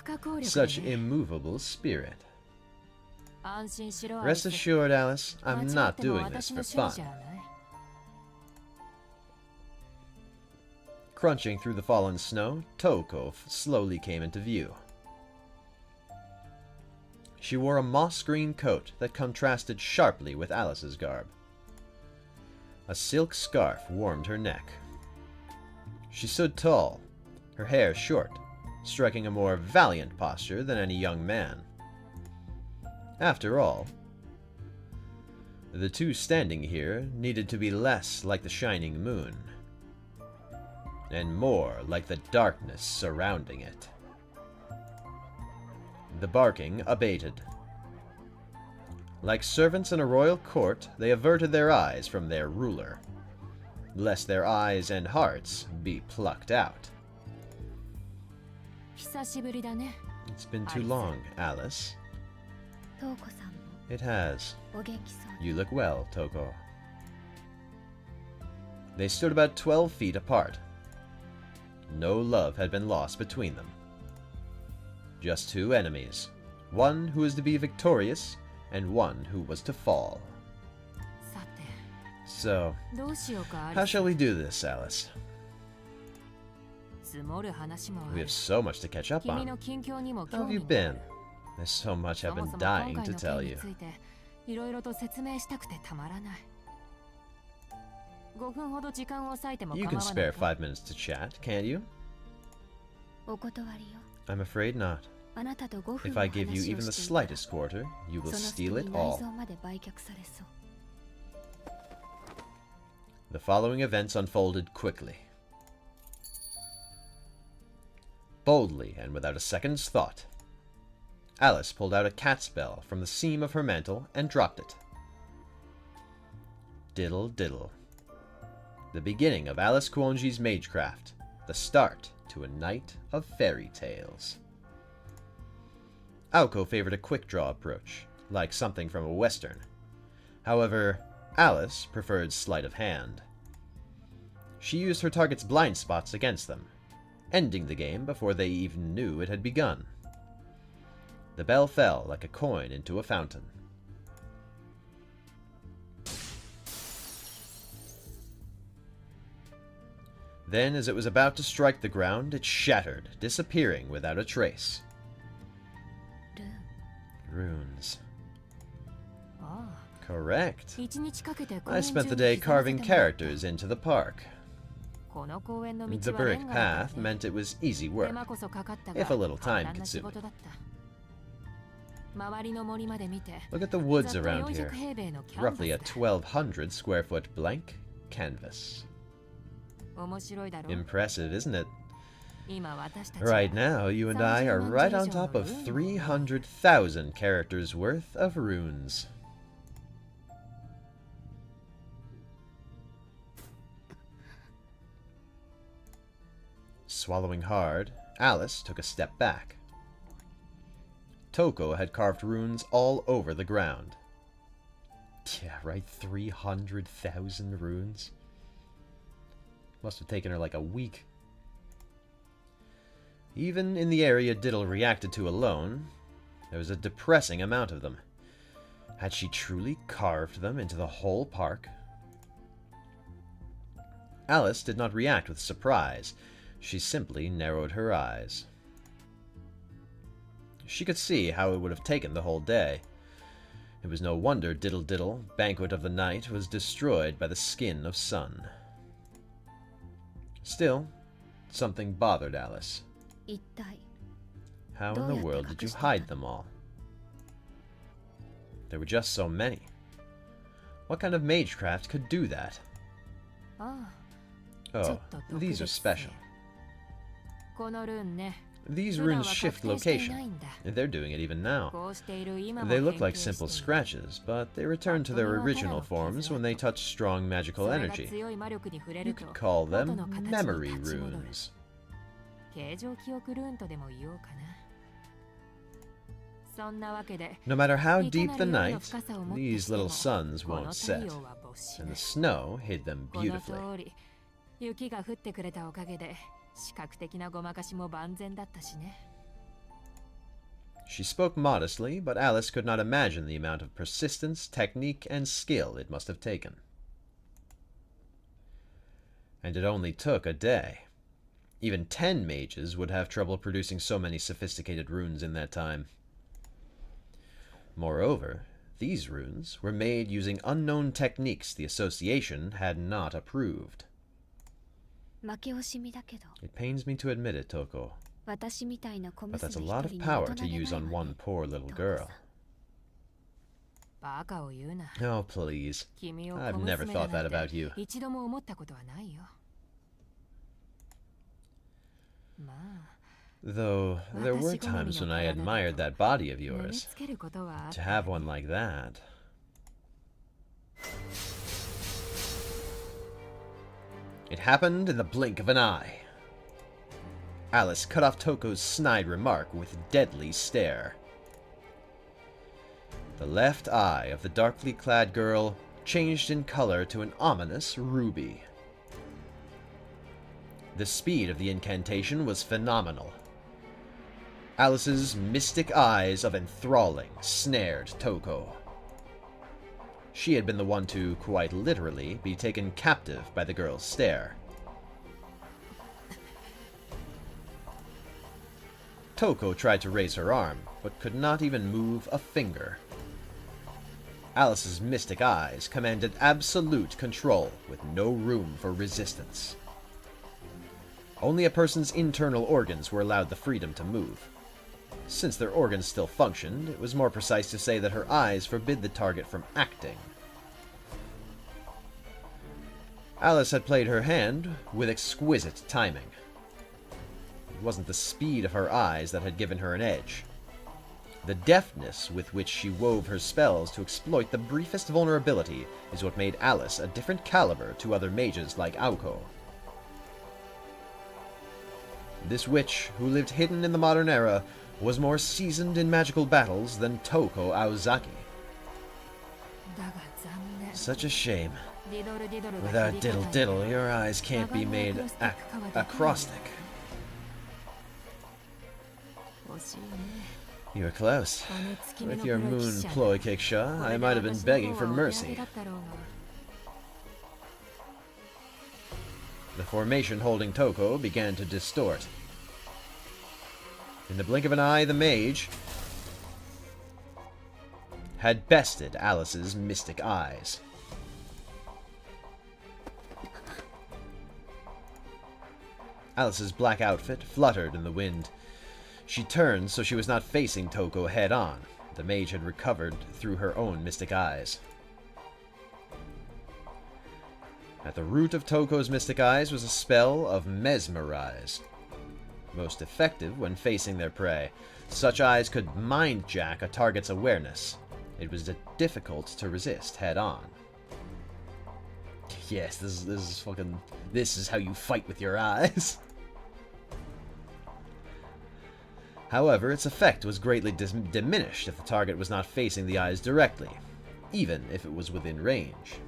such immovable spirit. Rest assured, Alice, I'm not doing this for fun. Crunching through the fallen snow, Toko slowly came into view. She wore a moss-green coat that contrasted sharply with Alice's garb. A silk scarf warmed her neck. She stood tall, her hair short, striking a more valiant posture than any young man. After all, the two standing here needed to be less like the shining moon, and more like the darkness surrounding it. The barking abated. Like servants in a royal court, they averted their eyes from their ruler, lest their eyes and hearts be plucked out. It's been too long, Alice. It has. You look well, Toko. They stood about 12 feet apart. No love had been lost between them. Just two enemies, one who was to be victorious and one who was to fall. So, how shall we do this, Alice? We have so much to catch up on. How have you been? There's so much I've been dying to tell you. You can spare 5 minutes to chat, can't you? I'm afraid not. If I give you even the slightest quarter, you will steal it all. The following events unfolded quickly. Boldly and without a second's thought, Alice pulled out a cat's bell from the seam of her mantle and dropped it. Diddle diddle. The beginning of Alice Kuonji's magecraft, the start to a night of fairy tales. Aoko favored a quick-draw approach, like something from a western. However, Alice preferred sleight of hand. She used her target's blind spots against them, ending the game before they even knew it had begun. The bell fell like a coin into a fountain. Then, as it was about to strike the ground, it shattered, disappearing without a trace. Runes. Correct. I spent the day carving characters into the park. The brick path meant it was easy work, if a little time-consuming. Look at the woods around here. Roughly a 1,200 square foot blank canvas. Impressive, isn't it? Right now, you and I are right on top of 300,000 characters worth of runes. Swallowing hard, Alice took a step back. Toko had carved runes all over the ground. Yeah, right, 300,000 runes? Must have taken her like a week. Even in the area Diddle reacted to alone, there was a depressing amount of them. Had she truly carved them into the whole park? Alice did not react with surprise. She simply narrowed her eyes. She could see how it would have taken the whole day. It was no wonder Diddle Diddle, Banquet of the Night, was destroyed by the skin of sun. Still, something bothered Alice. How in the world did you hide them all? There were just so many. What kind of magecraft could do that? Oh, these are special. These runes shift location. They're doing it even now. They look like simple scratches, but they return to their original forms when they touch strong magical energy. You could call them memory runes. No matter how deep the night, these little suns won't set, and the snow hid them beautifully. She spoke modestly, but Alice could not imagine the amount of persistence, technique, and skill it must have taken. And it only took a day. Even 10 mages would have trouble producing so many sophisticated runes in that time. Moreover, these runes were made using unknown techniques the Association had not approved. It pains me to admit it, Toko, but that's a lot of power to use on one poor little girl. Oh, please. I've never thought that about you. Though, there were times when I admired that body of yours. To have one like that... It happened in the blink of an eye. Alice cut off Toko's snide remark with deadly stare. The left eye of the darkly clad girl changed in color to an ominous ruby. The speed of the incantation was phenomenal. Alice's mystic eyes of enthralling snared Toko. She had been the one to, quite literally, be taken captive by the girl's stare. Toko tried to raise her arm, but could not even move a finger. Alice's mystic eyes commanded absolute control, with no room for resistance. Only a person's internal organs were allowed the freedom to move. Since their organs still functioned, it was more precise to say that her eyes forbid the target from acting. Alice had played her hand with exquisite timing. It wasn't the speed of her eyes that had given her an edge. The deftness with which she wove her spells to exploit the briefest vulnerability is what made Alice a different caliber to other mages like Aoko. This witch, who lived hidden in the modern era, was more seasoned in magical battles than Toko Aozaki. Such a shame. Without Diddle Diddle, your eyes can't be made acrostic. You were close. With your moon ploy, Kickshaw, I might have been begging for mercy. The formation holding Toko began to distort. In the blink of an eye, the mage had bested Alice's mystic eyes. Alice's black outfit fluttered in the wind. She turned so she was not facing Toko head-on. The mage had recovered through her own mystic eyes. At the root of Toko's mystic eyes was a spell of Mesmerize. Most effective when facing their prey. Such eyes could mind-jack a target's awareness. It was difficult to resist head-on. Yes, this is fucking... This is how you fight with your eyes. However, its effect was greatly diminished if the target was not facing the eyes directly, even if it was within range.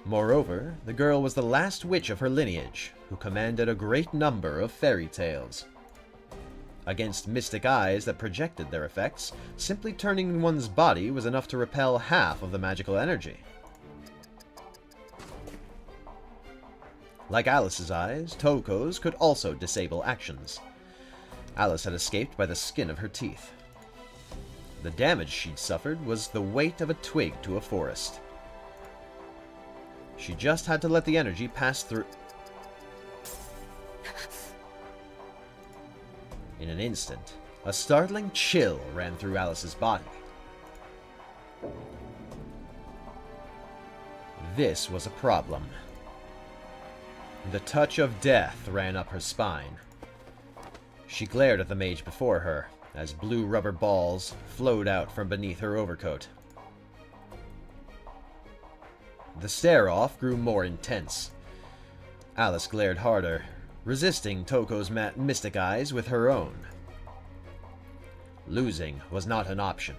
Moreover, the girl was the last witch of her lineage, who commanded a great number of fairy tales. Against mystic eyes that projected their effects, simply turning one's body was enough to repel half of the magical energy. Like Alice's eyes, Toko's could also disable actions. Alice had escaped by the skin of her teeth. The damage she'd suffered was the weight of a twig to a forest. She just had to let the energy pass through. In an instant, a startling chill ran through Alice's body. This was a problem. The touch of death ran up her spine. She glared at the mage before her, as blue rubber balls flowed out from beneath her overcoat. The stare-off grew more intense. Alice glared harder, resisting Toko's mystic eyes with her own. Losing was not an option.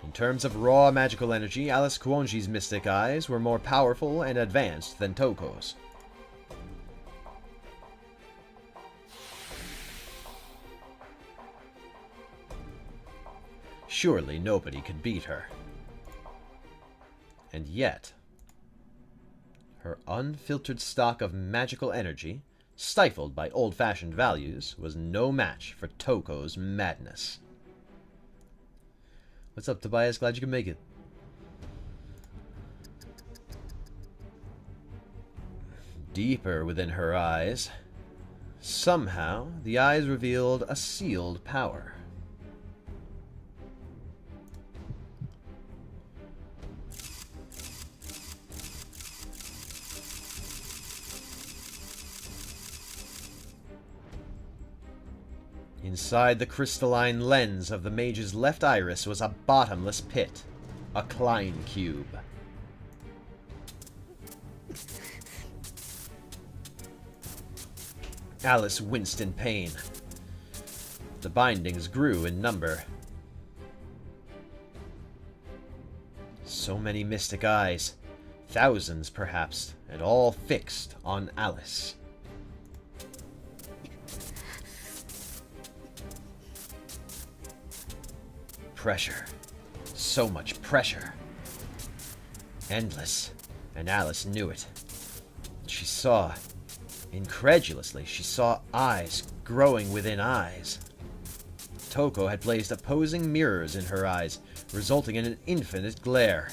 In terms of raw magical energy, Alice Kuonji's mystic eyes were more powerful and advanced than Toko's. Surely nobody could beat her. And yet, her unfiltered stock of magical energy, stifled by old-fashioned values, was no match for Toko's madness. What's up, Tobias? Glad you can make it. Deeper within her eyes, somehow, the eyes revealed a sealed power. Inside the crystalline lens of the mage's left iris was a bottomless pit, a Klein cube. Alice winced in pain. The bindings grew in number. So many mystic eyes, thousands perhaps, and all fixed on Alice. Pressure. So much pressure. Endless. And Alice knew it. She saw, incredulously, she saw eyes growing within eyes. Toko had placed opposing mirrors in her eyes, resulting in an infinite glare.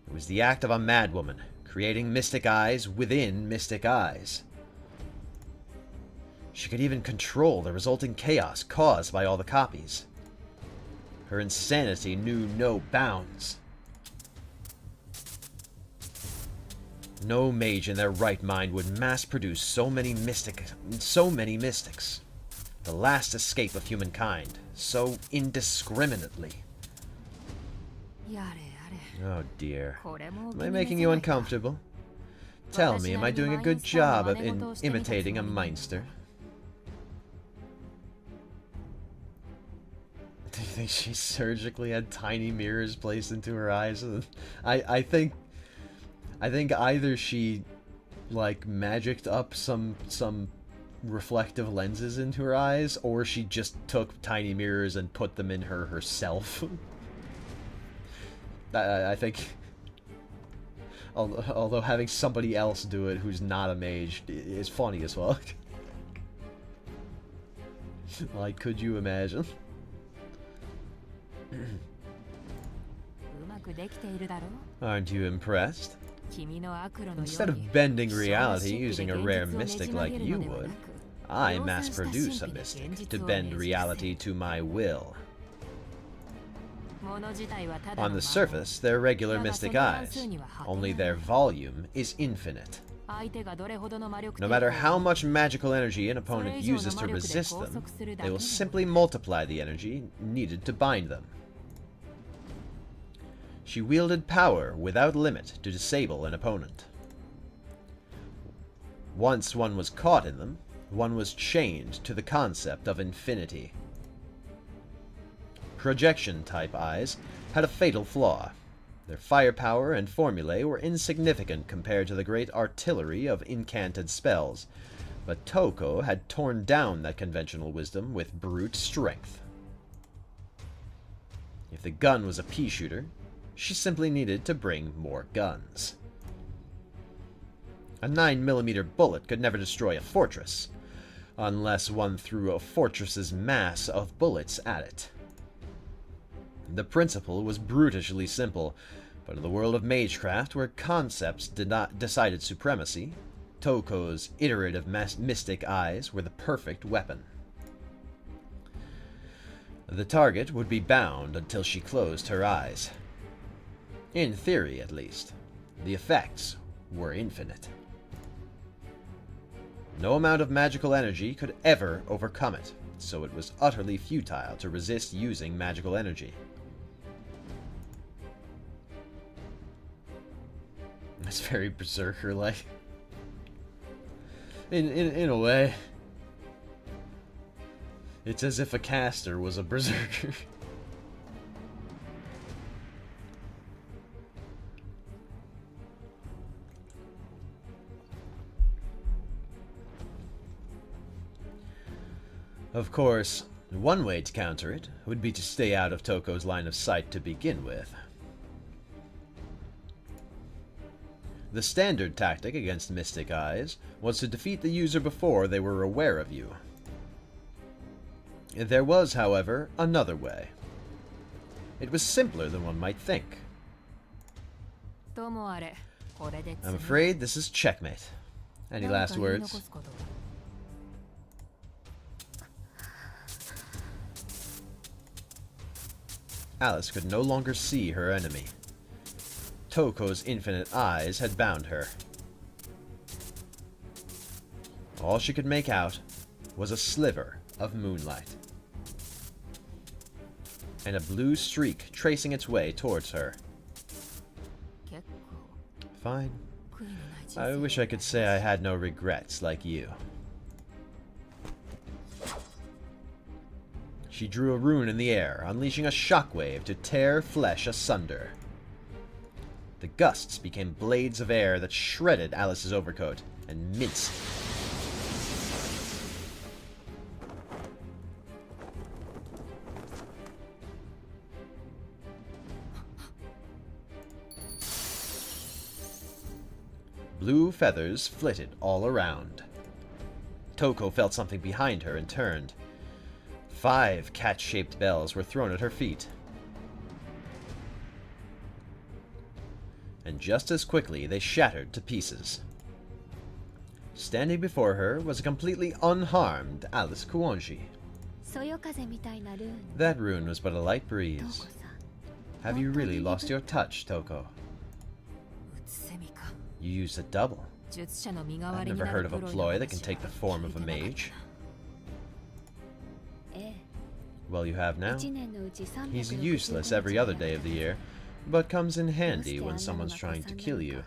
It was the act of a madwoman, creating mystic eyes within mystic eyes. She could even control the resulting chaos caused by all the copies. Her insanity knew no bounds. No mage in their right mind would mass-produce so many mystics. The last escape of humankind, so indiscriminately. Oh dear. Am I making you uncomfortable? Tell me, am I doing a good job of imitating a Meinster? Do you think she surgically had tiny mirrors placed into her eyes? I think either she like, magicked up some reflective lenses into her eyes, or she just took tiny mirrors and put them in her herself. I think, although having somebody else do it who's not a mage is funny as fuck. Like, could you imagine? Aren't you impressed? Instead of bending reality using a rare mystic like you would, I mass-produce a mystic to bend reality to my will. On the surface, they're regular mystic eyes, only their volume is infinite. No matter how much magical energy an opponent uses to resist them, they will simply multiply the energy needed to bind them. She wielded power without limit to disable an opponent. Once one was caught in them, one was chained to the concept of infinity. Projection-type eyes had a fatal flaw. Their firepower and formulae were insignificant compared to the great artillery of incanted spells, but Toko had torn down that conventional wisdom with brute strength. If the gun was a pea shooter, she simply needed to bring more guns. A 9mm bullet could never destroy a fortress, unless one threw a fortress's mass of bullets at it. The principle was brutishly simple, but in the world of magecraft, where concepts decided supremacy, Toko's iterative mystic eyes were the perfect weapon. The target would be bound until she closed her eyes. In theory, at least. The effects were infinite. No amount of magical energy could ever overcome it, so it was utterly futile to resist using magical energy. It's very berserker-like. In a way. It's as if a caster was a berserker. Of course, one way to counter it would be to stay out of Toko's line of sight to begin with. The standard tactic against Mystic Eyes was to defeat the user before they were aware of you. There was, however, another way. It was simpler than one might think. I'm afraid this is checkmate. Any last words? Alice could no longer see her enemy. Toko's infinite eyes had bound her. All she could make out was a sliver of moonlight, and a blue streak tracing its way towards her. Fine. I wish I could say I had no regrets like you. She drew a rune in the air, unleashing a shockwave to tear flesh asunder. The gusts became blades of air that shredded Alice's overcoat and minced. Blue feathers flitted all around. Toko felt something behind her and turned. 5 cat-shaped bells were thrown at her feet. And just as quickly they shattered to pieces. Standing before her was a completely unharmed Alice Kuonji. That rune was but a light breeze. Have you really lost your touch, Toko? You used a double. I've never heard of a ploy that can take the form of a mage. Well, you have now. He's useless every other day of the year, but comes in handy when someone's trying to kill you.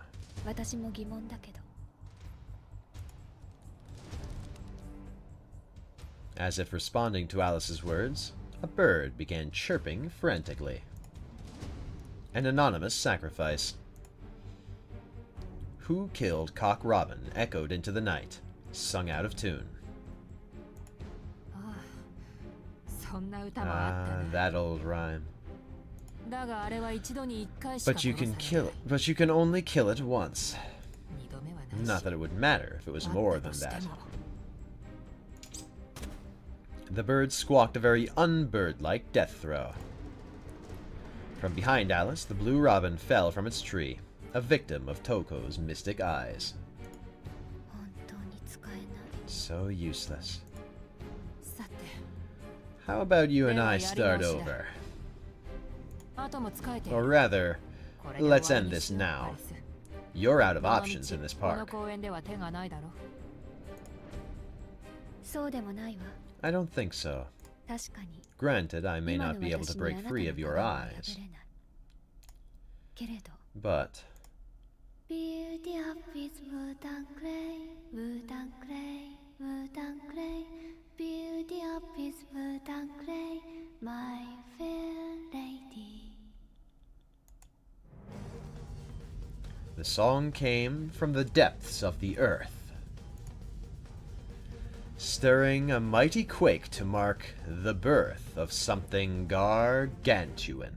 As if responding to Alice's words, a bird began chirping frantically. An anonymous sacrifice. Who Killed Cock Robin echoed into the night, sung out of tune. Ah, that old rhyme. But you can kill it. But you can only kill it once. Not that it would matter if it was more than that. The bird squawked a very unbird-like death throw. From behind Alice, the blue robin fell from its tree, a victim of Toko's mystic eyes. So useless. How about you and I start over? Or rather, let's end this now. You're out of options in this park. I don't think so. Granted, I may not be able to break free of your eyes. But... Beauty of his wood and clay, wood and clay, wood and clay. Beauty of his wood and clay, my fair lady. The song came from the depths of the earth, stirring a mighty quake to mark the birth of something gargantuan.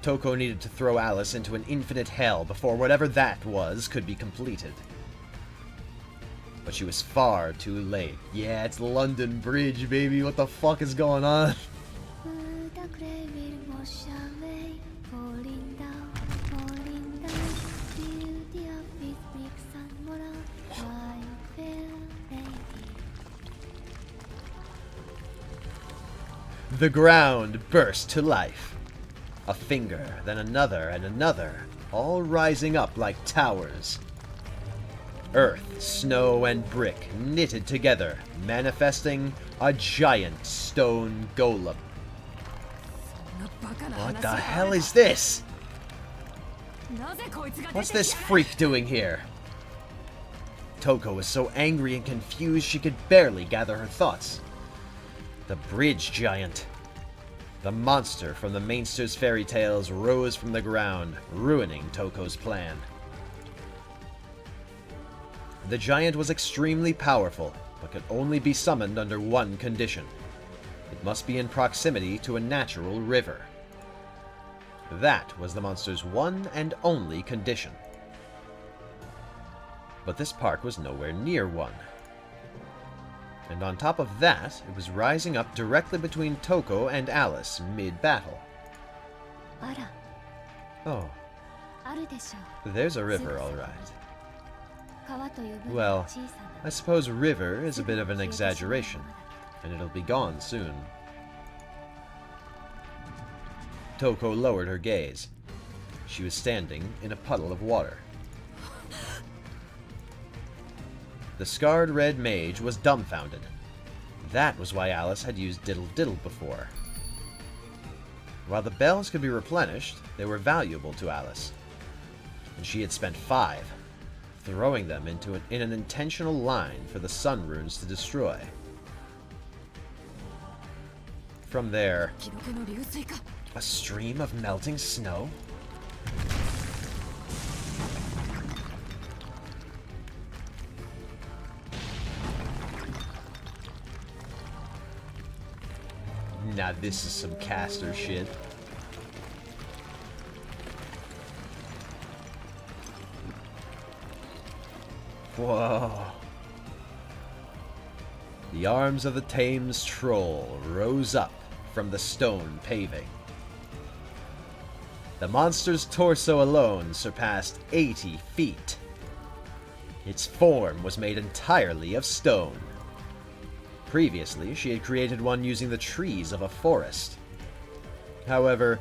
Toko needed to throw Alice into an infinite hell before whatever that was could be completed. But she was far too late. Yeah, it's London Bridge, baby. What the fuck is going on? The ground burst to life. A finger, then another and another, all rising up like towers. Earth, snow, and brick knitted together, manifesting a giant stone golem. What the hell is this? What's this freak doing here? Toko was so angry and confused she could barely gather her thoughts. The bridge giant. The monster from the Mainster's fairy tales rose from the ground, ruining Toko's plan. The giant was extremely powerful, but could only be summoned under one condition. It must be in proximity to a natural river. That was the monster's one and only condition. But this park was nowhere near one. And on top of that, it was rising up directly between Toko and Alice mid-battle. Oh. There's a river, all right. Well, I suppose river is a bit of an exaggeration, and it'll be gone soon. Toko lowered her gaze. She was standing in a puddle of water. The scarred red mage was dumbfounded. That was why Alice had used Diddle Diddle before. While the bells could be replenished, they were valuable to Alice. And she had spent 5, throwing them in an intentional line for the sun runes to destroy. From there, a stream of melting snow? Now this is some caster shit. Whoa. The arms of the Thames troll rose up from the stone paving. The monster's torso alone surpassed 80 feet. Its form was made entirely of stone. Previously, she had created one using the trees of a forest. However,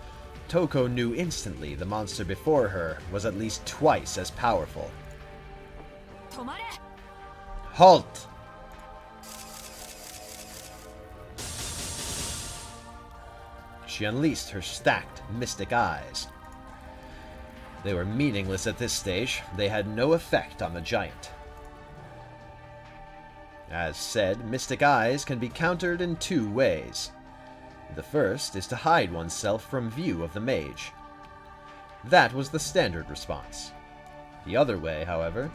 Toko knew instantly the monster before her was at least twice as powerful. Halt! She unleashed her stacked, mystic eyes. They were meaningless at this stage. They had no effect on the giant. As said, mystic eyes can be countered in 2 ways. The first is to hide oneself from view of the mage. That was the standard response. The other way, however,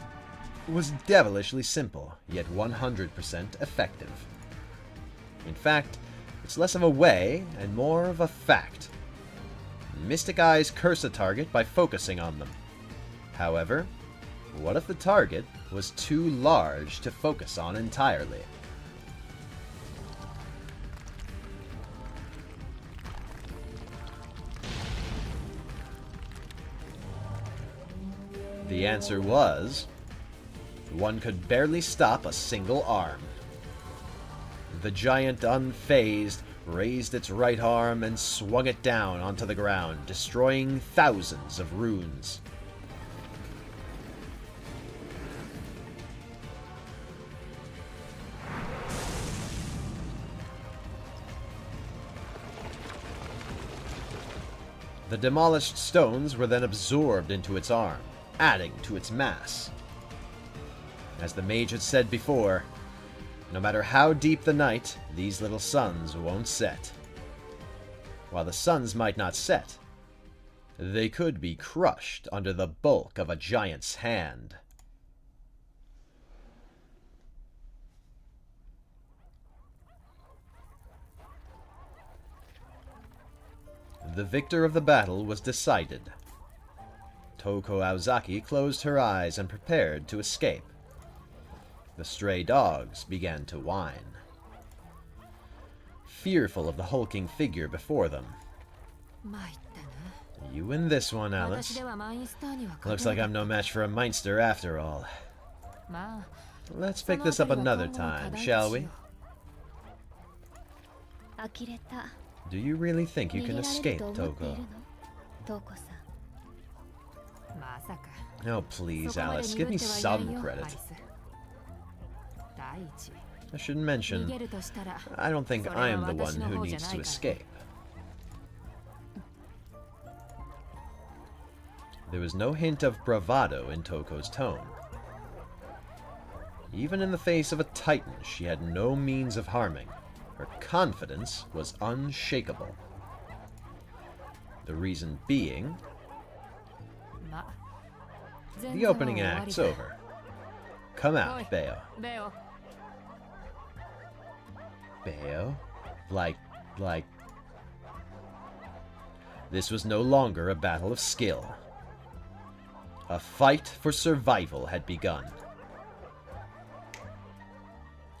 was devilishly simple, yet 100% effective. In fact, it's less of a way and more of a fact. Mystic eyes curse a target by focusing on them. However, what if the target was too large to focus on entirely? The answer was, one could barely stop a single arm. The giant, unfazed, raised its right arm and swung it down onto the ground, destroying thousands of runes. The demolished stones were then absorbed into its arm, adding to its mass. As the mage had said before, no matter how deep the night, these little suns won't set. While the suns might not set, they could be crushed under the bulk of a giant's hand. The victor of the battle was decided. Toko Aozaki closed her eyes and prepared to escape. The stray dogs began to whine, fearful of the hulking figure before them. You win this one, Alice. Looks like I'm no match for a Meinster after all. Let's pick this up another time, shall we? Do you really think you can escape, Toko? Oh, please, Alice, give me some credit. I should mention, I don't think I am the one who needs to escape. There was no hint of bravado in Toko's tone. Even in the face of a titan she had no means of harming, her confidence was unshakable. The reason being, the opening act's over. Come out, Bayo. Bayo? Like... This was no longer a battle of skill. A fight for survival had begun.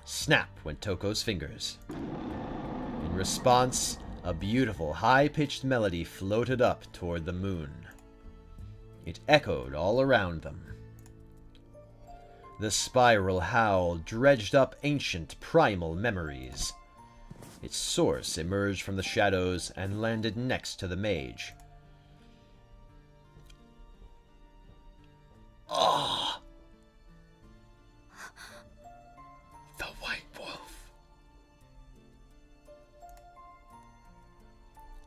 Snap went Toko's fingers. In response, a beautiful, high-pitched melody floated up toward the moon. It echoed all around them. The spiral howl dredged up ancient, primal memories. Its source emerged from the shadows and landed next to the mage. Ah! The White Wolf.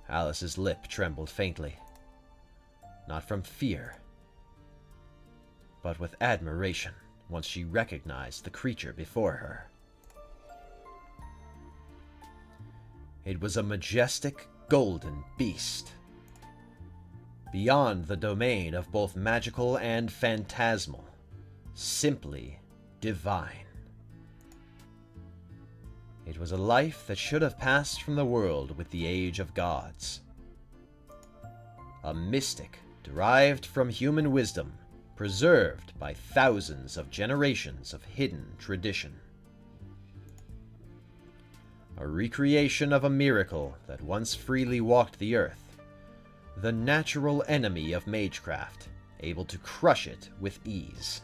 Alice's lip trembled faintly. Not from fear, but with admiration once she recognized the creature before her. It was a majestic, golden beast, beyond the domain of both magical and phantasmal, simply divine. It was a life that should have passed from the world with the age of gods. A mystic derived from human wisdom, preserved by thousands of generations of hidden tradition. A recreation of a miracle that once freely walked the earth, the natural enemy of magecraft, able to crush it with ease.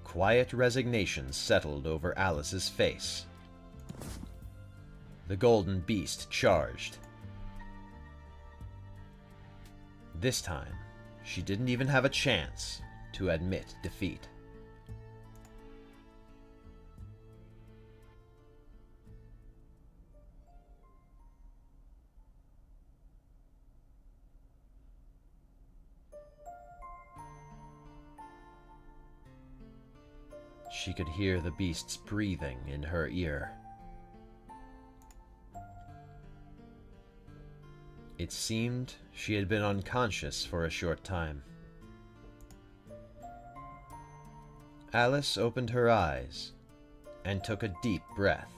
Quiet resignation settled over Alice's face. The golden beast charged. This time, she didn't even have a chance to admit defeat. She could hear the beast's breathing in her ear. It seemed she had been unconscious for a short time. Alice opened her eyes and took a deep breath.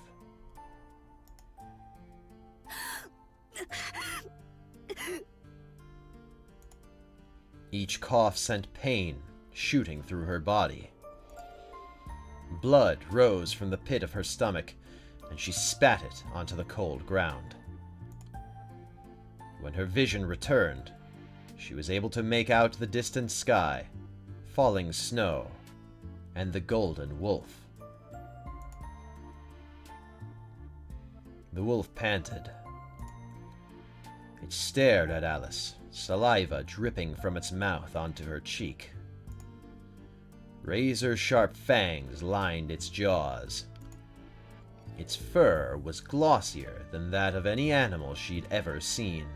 Each cough sent pain shooting through her body. Blood rose from the pit of her stomach, and she spat it onto the cold ground. When her vision returned, she was able to make out the distant sky, falling snow, and the golden wolf. The wolf panted. It stared at Alice, saliva dripping from its mouth onto her cheek. Razor-sharp fangs lined its jaws. Its fur was glossier than that of any animal she'd ever seen.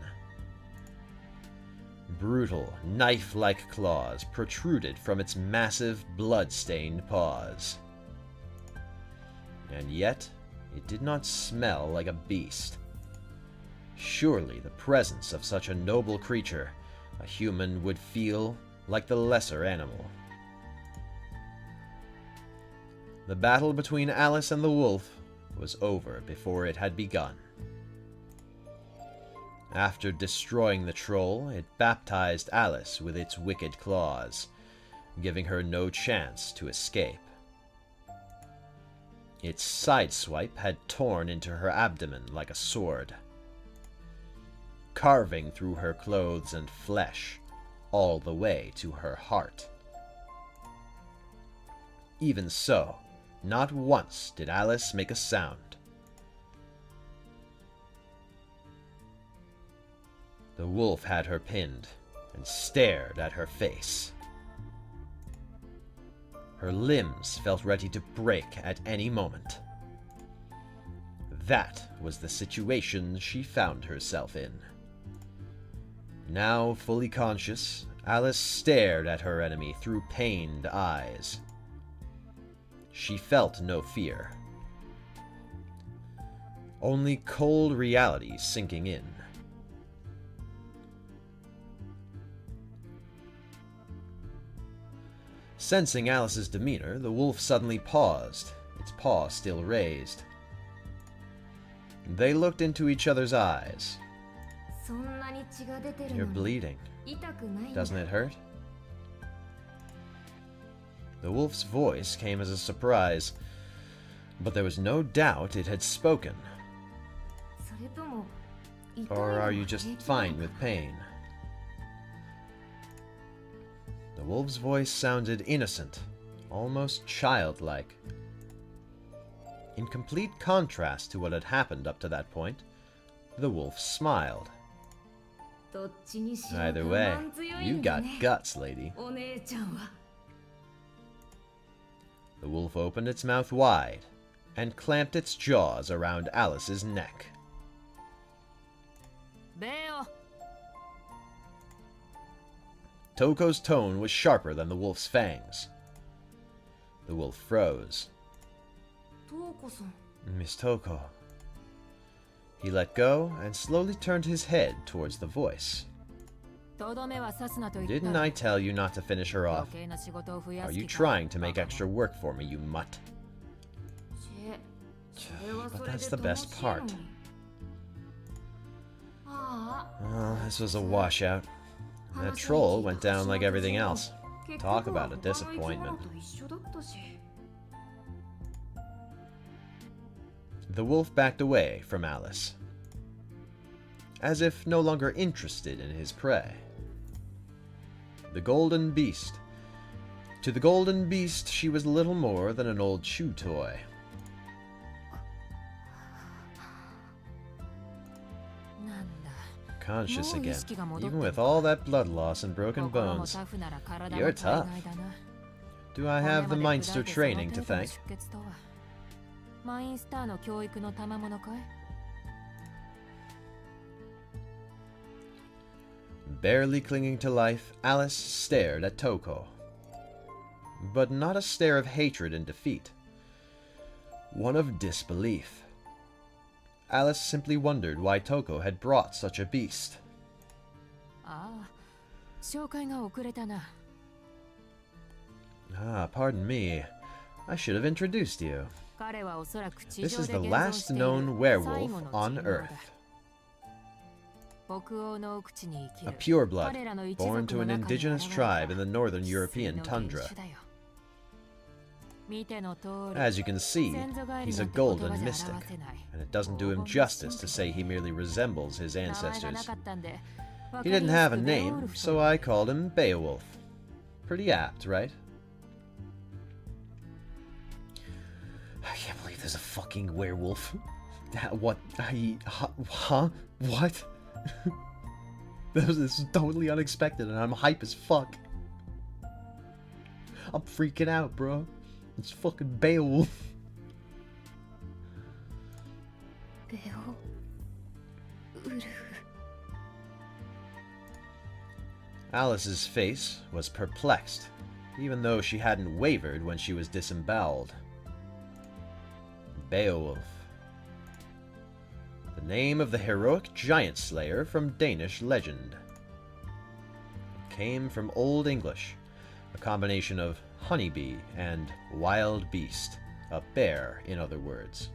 Brutal, knife-like claws protruded from its massive, blood-stained paws. And yet, it did not smell like a beast. Surely the presence of such a noble creature, a human would feel like the lesser animal. The battle between Alice and the wolf was over before it had begun. After destroying the troll, it baptized Alice with its wicked claws, giving her no chance to escape. Its sideswipe had torn into her abdomen like a sword, carving through her clothes and flesh all the way to her heart. Even so, not once did Alice make a sound. The wolf had her pinned and stared at her face. Her limbs felt ready to break at any moment. That was the situation she found herself in. Now fully conscious, Alice stared at her enemy through pained eyes. She felt no fear, only cold reality sinking in. Sensing Alice's demeanor, the wolf suddenly paused, its paw still raised. They looked into each other's eyes. You're bleeding. Doesn't it hurt? The wolf's voice came as a surprise, but there was no doubt it had spoken. Or are you just fine with pain? The wolf's voice sounded innocent, almost childlike. In complete contrast to what had happened up to that point, the wolf smiled. Either way, you got guts, lady. The wolf opened its mouth wide and clamped its jaws around Alice's neck. Toko's tone was sharper than the wolf's fangs. The wolf froze. Miss Toko. He let go and slowly turned his head towards the voice. Didn't I tell you not to finish her off? Are you trying to make extra work for me, you mutt? But that's the best part. Well, this was a washout. That troll went down like everything else. Talk about a disappointment. The wolf backed away from Alice, as if no longer interested in his prey. The golden beast. To the golden beast, she was little more than an old chew toy. Conscious again, even with all that blood loss and broken bones. You're tough. Do I have the Meinster training to thank? Barely clinging to life, Alice stared at Toko. but not a stare of hatred and defeat. One of disbelief. Alice simply wondered why Toko had brought such a beast. Pardon me. I should have introduced you. This is the last known werewolf on Earth. A pureblood, born to an indigenous tribe in the northern European tundra. As you can see, he's a golden mystic, and it doesn't do him justice to say he merely resembles his ancestors. He didn't have a name, so I called him Beowulf. Pretty apt, right? I can't believe there's a fucking werewolf. What? Huh? What? This is totally unexpected, and I'm hype as fuck. I'm freaking out, bro. It's fucking Beowulf. Alice's face was perplexed, even though she hadn't wavered when she was disemboweled. Beowulf. The name of the heroic giant slayer from Danish legend. It came from Old English, a combination of honeybee and wild beast, a bear, in other words.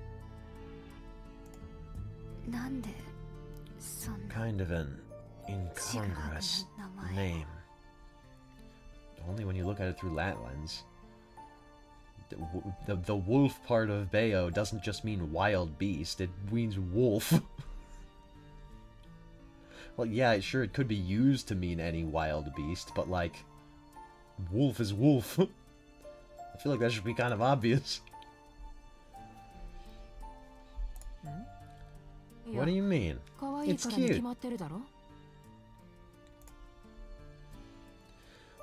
Kind of an incongruous name. Only when you look at it through that lens. The wolf part of Beo doesn't just mean wild beast, it means wolf. Well, yeah, sure, it could be used to mean any wild beast, but, like, wolf is wolf. I feel like that should be kind of obvious. What do you mean? It's cute.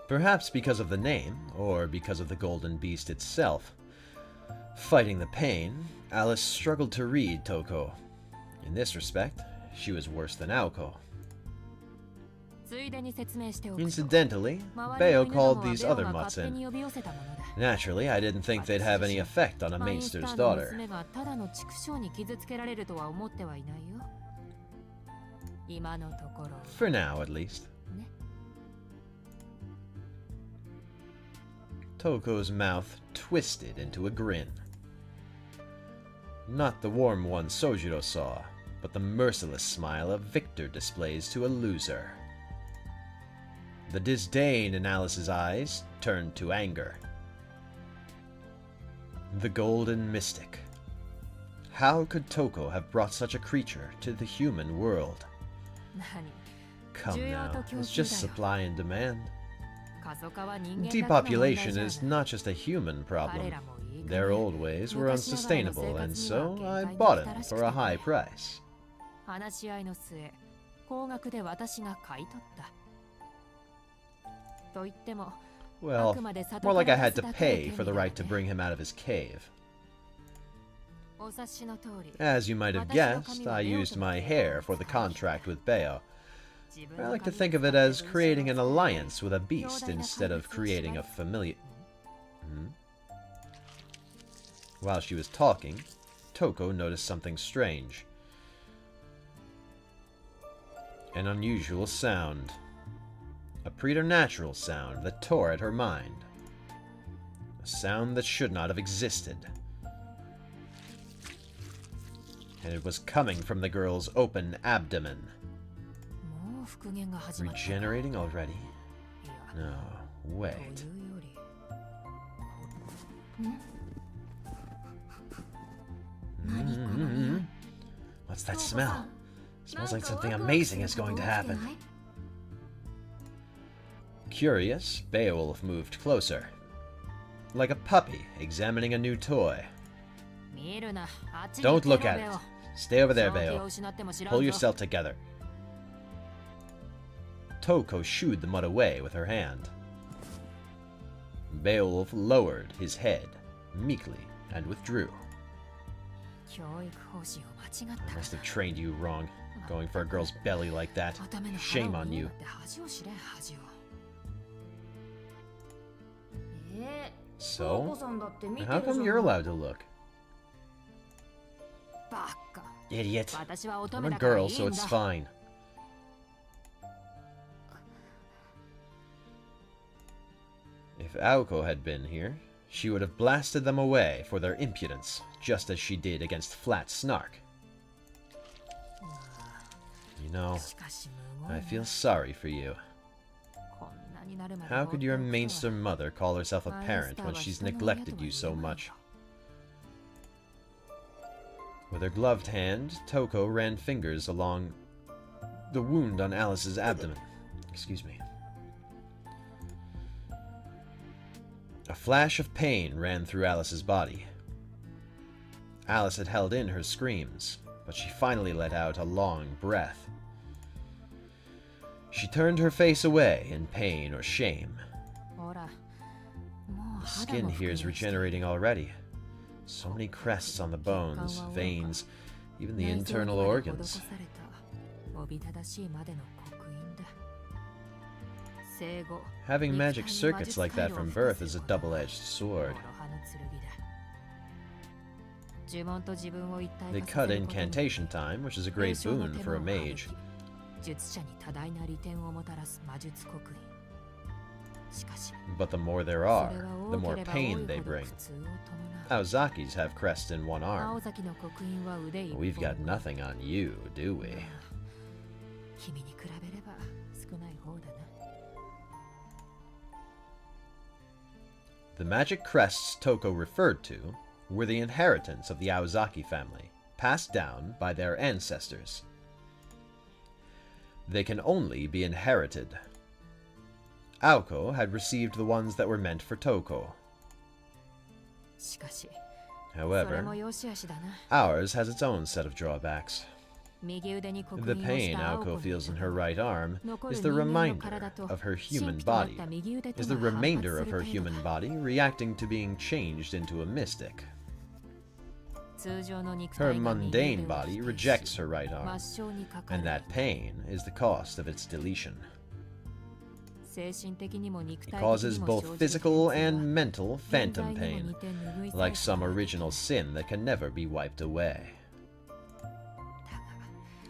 Perhaps because of the name, or because of the golden beast itself. Fighting the pain, Alice struggled to read Toko. In this respect, she was worse than Aoko. Incidentally, Beo called these other mutts in. Naturally, I didn't think they'd have any effect on a mainster's daughter. For now, at least. Toko's mouth twisted into a grin. Not the warm one Sojiro saw, but the merciless smile a victor displays to a loser. The disdain in Alice's eyes turned to anger. The Golden Mystic. How could Toko have brought such a creature to the human world? Come now, it's just supply and demand. Depopulation is not just a human problem. Their old ways were unsustainable, and so I bought it for a high price. Well, more like I had to pay for the right to bring him out of his cave. As you might have guessed, I used my hair for the contract with Beo. I like to think of it as creating an alliance with a beast instead of creating a familiar... While she was talking, Toko noticed something strange. An unusual sound. A preternatural sound that tore at her mind. A sound that should not have existed. And it was coming from the girl's open abdomen. Regenerating already? No, wait. What's that smell? Smells like something amazing is going to happen. Curious, Beowulf moved closer. Like a puppy examining a new toy. Don't look at it. Stay over there, Beo. Pull yourself together. Toko shooed the mud away with her hand. Beowulf lowered his head, meekly, and withdrew. I must have trained you wrong, going for a girl's belly like that. Shame on you. So? How come you're allowed to look? Idiot. I'm a girl, so it's fine. If Aoko had been here, she would have blasted them away for their impudence, just as she did against Flat Snark. You know, I feel sorry for you. How could your mainster mother call herself a parent when she's neglected you so much? With her gloved hand, Toko ran fingers along the wound on Alice's abdomen. Excuse me. A flash of pain ran through Alice's body. Alice had held in her screams, but she finally let out a long breath. She turned her face away in pain or shame. The skin here is regenerating already. So many crests on the bones, veins, even the internal organs. Having magic circuits like that from birth is a double-edged sword. They cut incantation time, which is a great boon for a mage. But the more there are, the more pain they bring. Aozakis have crests in one arm. We've got nothing on you, do we? The magic crests Toko referred to were the inheritance of the Aozaki family, passed down by their ancestors. They can only be inherited. Aoko had received the ones that were meant for Toko. However, ours has its own set of drawbacks. The pain Aoko feels in her right arm is the remainder of her human body reacting to being changed into a mystic. Her mundane body rejects her right arm, and that pain is the cost of its deletion. It causes both physical and mental phantom pain, like some original sin that can never be wiped away.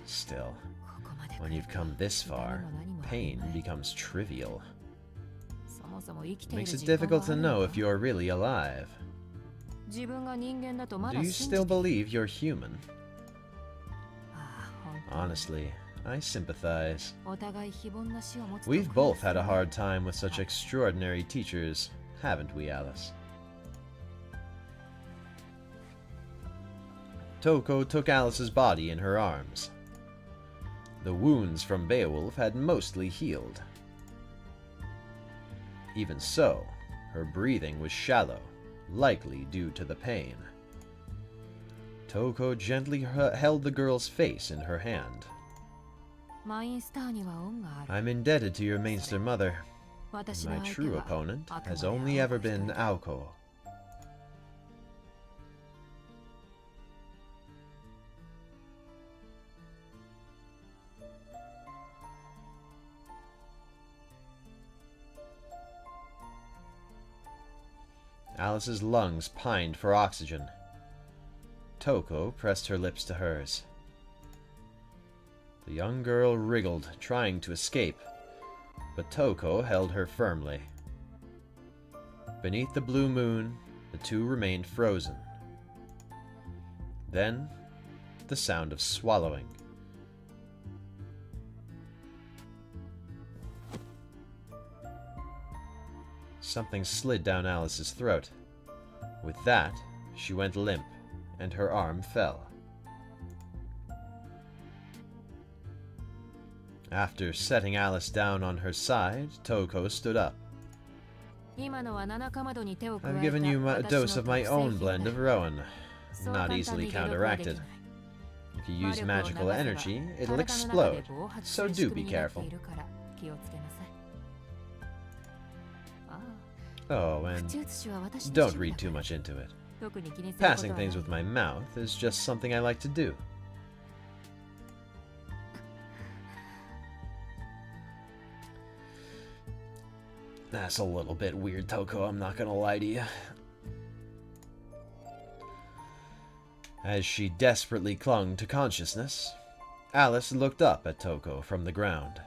Still, when you've come this far, pain becomes trivial. It makes it difficult to know if you're really alive. Do you still believe you're human? Honestly, I sympathize. We've both had a hard time with such extraordinary teachers, haven't we, Alice? Toko took Alice's body in her arms. The wounds from Beowulf had mostly healed. Even so, her breathing was shallow, likely due to the pain. Toko gently held the girl's face in her hand. I'm indebted to your mainster mother. My true opponent has only ever been Aoko. Alice's lungs pined for oxygen. Toko pressed her lips to hers. The young girl wriggled, trying to escape, but Toko held her firmly. Beneath the blue moon, the two remained frozen. Then, the sound of swallowing. Something slid down Alice's throat. With that, she went limp, and her arm fell. After setting Alice down on her side, Toko stood up. I've given you a dose of my own blend of Rowan, not easily counteracted. If you use magical energy, it'll explode, so do be careful. Oh, and don't read too much into it. Passing things with my mouth is just something I like to do. That's a little bit weird, Toko, I'm not gonna lie to you. As she desperately clung to consciousness, Alice looked up at Toko from the ground.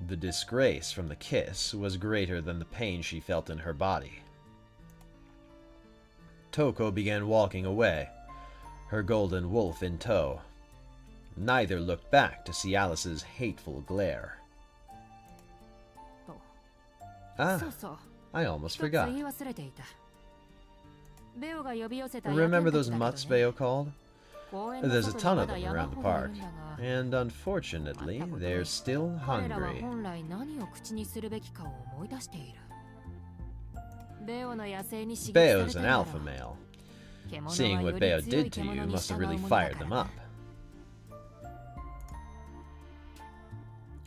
The disgrace from the kiss was greater than the pain she felt in her body. Toko began walking away, her golden wolf in tow. Neither looked back to see Alice's hateful glare. Ah, I almost forgot. Remember those mutts Bayo called? There's a ton of them around the park, and unfortunately, they're still hungry. Bayo's an alpha male. Seeing what Bayo did to you must have really fired them up.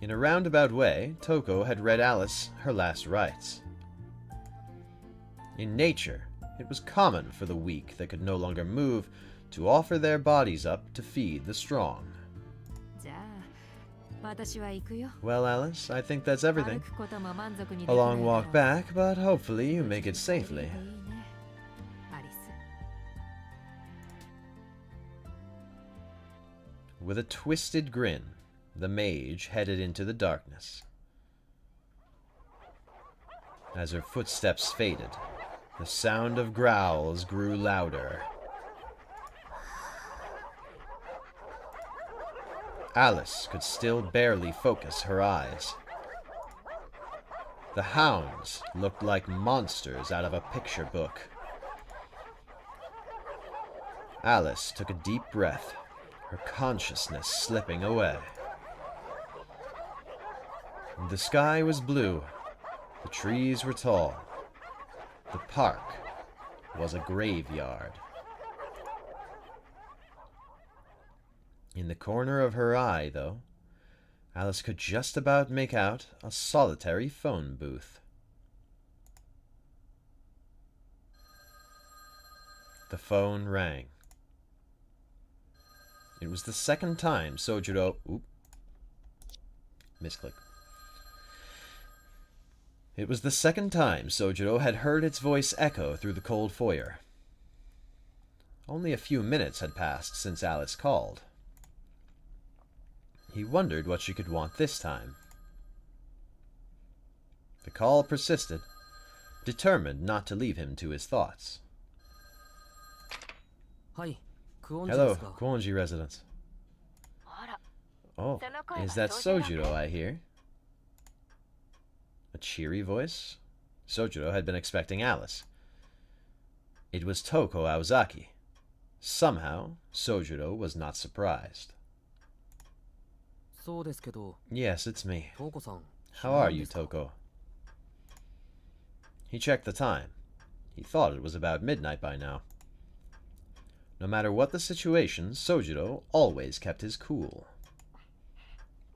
In a roundabout way, Toko had read Alice her last rites. In nature, it was common for the weak that could no longer move to offer their bodies up to feed the strong. Well, Alice, I think that's everything. A long walk back, but hopefully you make it safely. With a twisted grin, the mage headed into the darkness. As her footsteps faded, the sound of growls grew louder. Alice could still barely focus her eyes. The hounds looked like monsters out of a picture book. Alice took a deep breath, her consciousness slipping away. The sky was blue, the trees were tall, the park was a graveyard. In the corner of her eye, though, Alice could just about make out a solitary phone booth. The phone rang. It was the second time Sojiro... Misclick. It was the second time Sojiro had heard its voice echo through the cold foyer. Only a few minutes had passed since Alice called. He wondered what she could want this time. The call persisted, determined not to leave him to his thoughts. Hello, Kuonji residence. Oh, is that Sojiro I hear? A cheery voice? Sojiro had been expecting Alice. It was Toko Aozaki. Somehow, Sojiro was not surprised. Yes, it's me. How are you, Toko? He checked the time. He thought it was about midnight by now. No matter what the situation, Sojiro always kept his cool.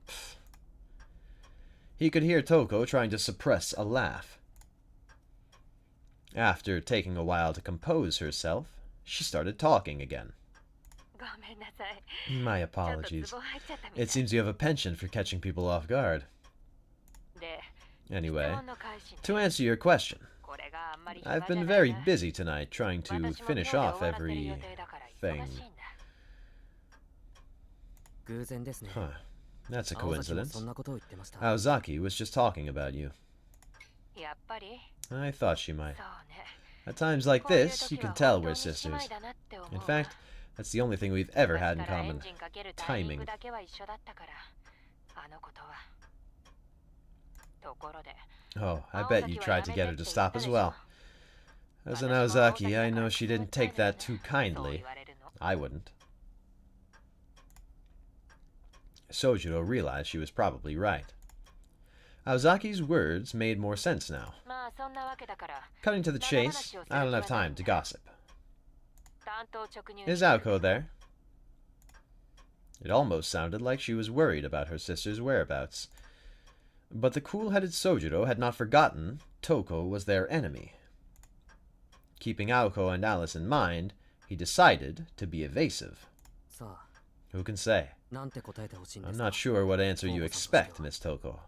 Pfft. He could hear Toko trying to suppress a laugh. After taking a while to compose herself, she started talking again. My apologies. It seems you have a penchant for catching people off guard. Anyway, to answer your question, I've been very busy tonight trying to finish off everything. Huh. That's a coincidence. Aozaki was just talking about you. I thought she might. At times like this, you can tell we're sisters. In fact, that's the only thing we've ever had in common. Timing. Oh, I bet you tried to get her to stop as well. As an Aozaki, I know she didn't take that too kindly. I wouldn't. Sojiro realized she was probably right. Aozaki's words made more sense now. Cutting to the chase, I don't have time to gossip. Is Aoko there? It almost sounded like she was worried about her sister's whereabouts. But the cool-headed Sojiro had not forgotten Toko was their enemy. Keeping Aoko and Alice in mind, he decided to be evasive. Who can say? I'm not sure what answer you expect, Miss Toko.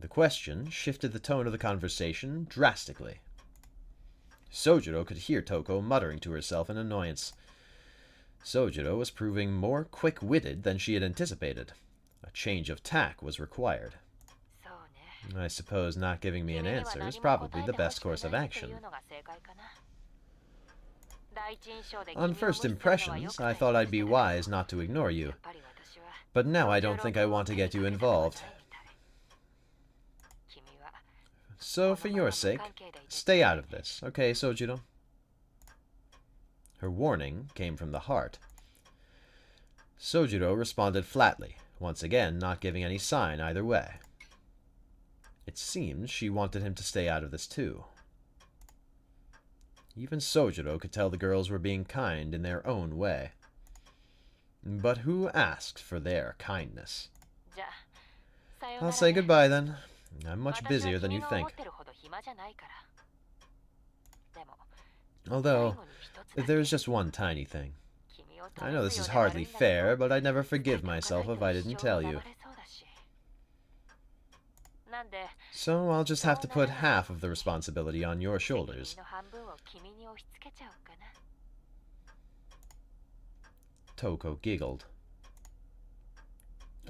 The question shifted the tone of the conversation drastically. Sojiro could hear Toko muttering to herself in annoyance. Sojiro was proving more quick-witted than she had anticipated. A change of tack was required. I suppose not giving me an answer is probably the best course of action. On first impressions, I thought I'd be wise not to ignore you. But now I don't think I want to get you involved. So for your sake, stay out of this, okay, Sojiro? Her warning came from the heart. Sojiro responded flatly, once again not giving any sign either way. It seemed she wanted him to stay out of this too. Even Sojiro could tell the girls were being kind in their own way. But who asked for their kindness? I'll say goodbye then. I'm much busier than you think. Although, there's just one tiny thing. I know this is hardly fair, but I'd never forgive myself if I didn't tell you. So I'll just have to put half of the responsibility on your shoulders. Toko giggled.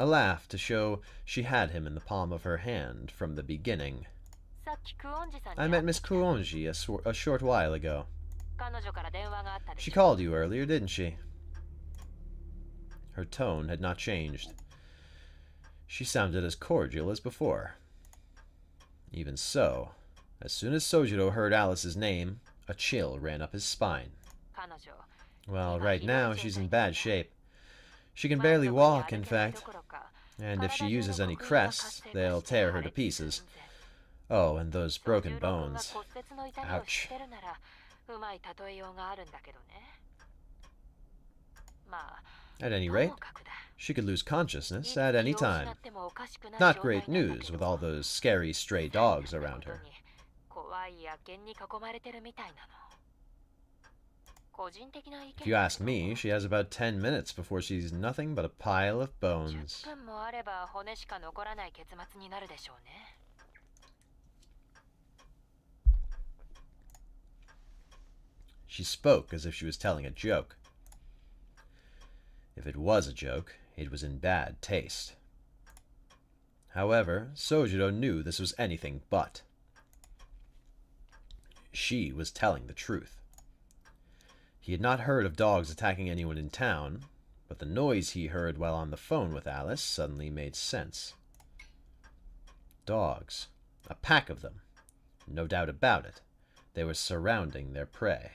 A laugh to show she had him in the palm of her hand from the beginning. I met Miss Kuonji a short while ago. She called you earlier, didn't she? Her tone had not changed. She sounded as cordial as before. Even so, as soon as Sojiro heard Alice's name, a chill ran up his spine. Well, right now she's in bad shape. She can barely walk, in fact. And if she uses any crests, they'll tear her to pieces. Oh, and those broken bones. Ouch. At any rate, she could lose consciousness at any time. Not great news with all those scary stray dogs around her. If you ask me, she has about 10 minutes before she's nothing but a pile of bones. She spoke as if she was telling a joke. If it was a joke, it was in bad taste. However, Sojiro knew this was anything but. She was telling the truth. He had not heard of dogs attacking anyone in town, but the noise he heard while on the phone with Alice suddenly made sense. Dogs. A pack of them. No doubt about it. They were surrounding their prey.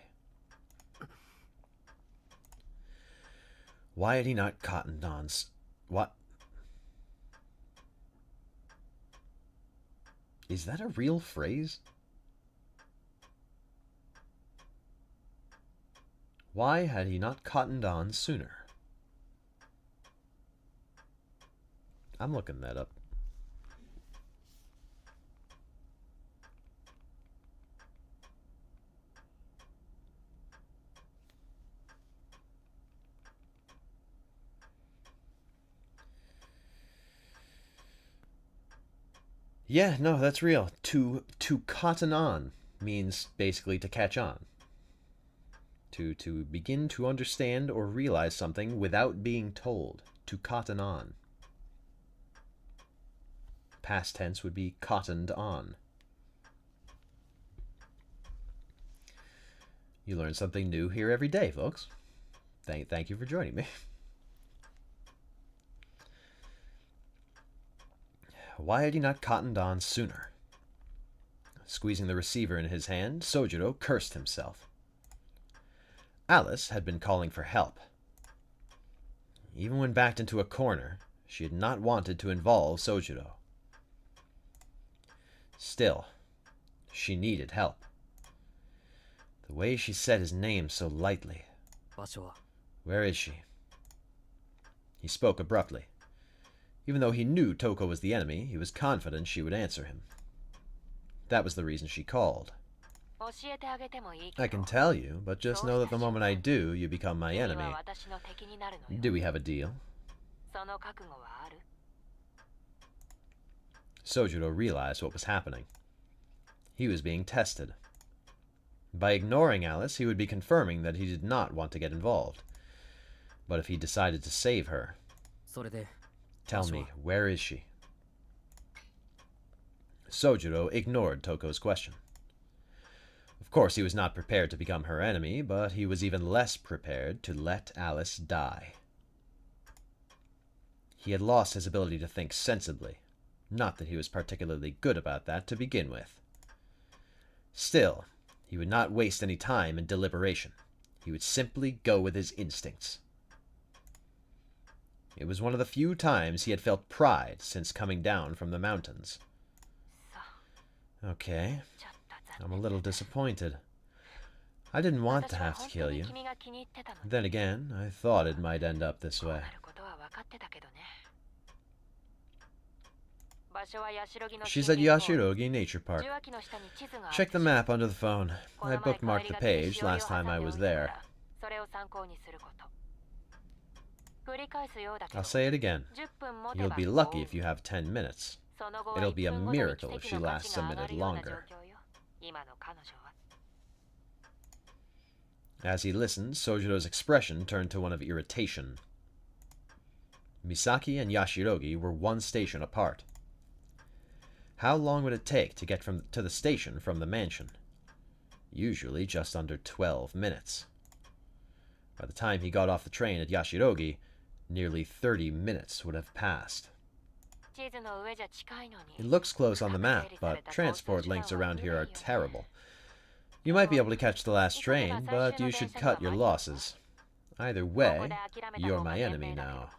Why had he not cottoned on? What? Is that a real phrase? Why had he not cottoned on sooner? I'm looking that up. Yeah, no, that's real. To cotton on means basically to catch on. To begin to understand or realize something without being told. To cotton on. Past tense would be cottoned on. You learn something new here every day, folks. Thank you for joining me. Why had he not cottoned on sooner? Squeezing the receiver in his hand, Sojiro cursed himself. Alice had been calling for help. Even when backed into a corner, she had not wanted to involve Sojiro. Still, she needed help. The way she said his name so lightly. Where is she? He spoke abruptly. Even though he knew Toko was the enemy, he was confident she would answer him. That was the reason she called. I can tell you, but just know that the moment I do, you become my enemy. Do we have a deal? Sojiro realized what was happening. He was being tested. By ignoring Alice, he would be confirming that he did not want to get involved. But if he decided to save her... Tell me, where is she? Sojiro ignored Toko's question. Of course, he was not prepared to become her enemy, but he was even less prepared to let Alice die. He had lost his ability to think sensibly. Not that he was particularly good about that to begin with. Still, he would not waste any time in deliberation. He would simply go with his instincts. It was one of the few times he had felt pride since coming down from the mountains. Okay, I'm a little disappointed. I didn't want to have to kill you. Then again, I thought it might end up this way. She's at Yashirogi Nature Park. Check the map under the phone. I bookmarked the page last time I was there. I'll say it again. You'll be lucky if you have 10 minutes. It'll be a miracle if she lasts a minute longer. As he listened, Sojiro's expression turned to one of irritation. Misaki and Yashirogi were one station apart. How long would it take to get to the station from the mansion? Usually just under 12 minutes. By the time he got off the train at Yashirogi, nearly 30 minutes would have passed. It looks close on the map, but transport links around here are terrible. You might be able to catch the last train, but you should cut your losses. Either way, you're my enemy now.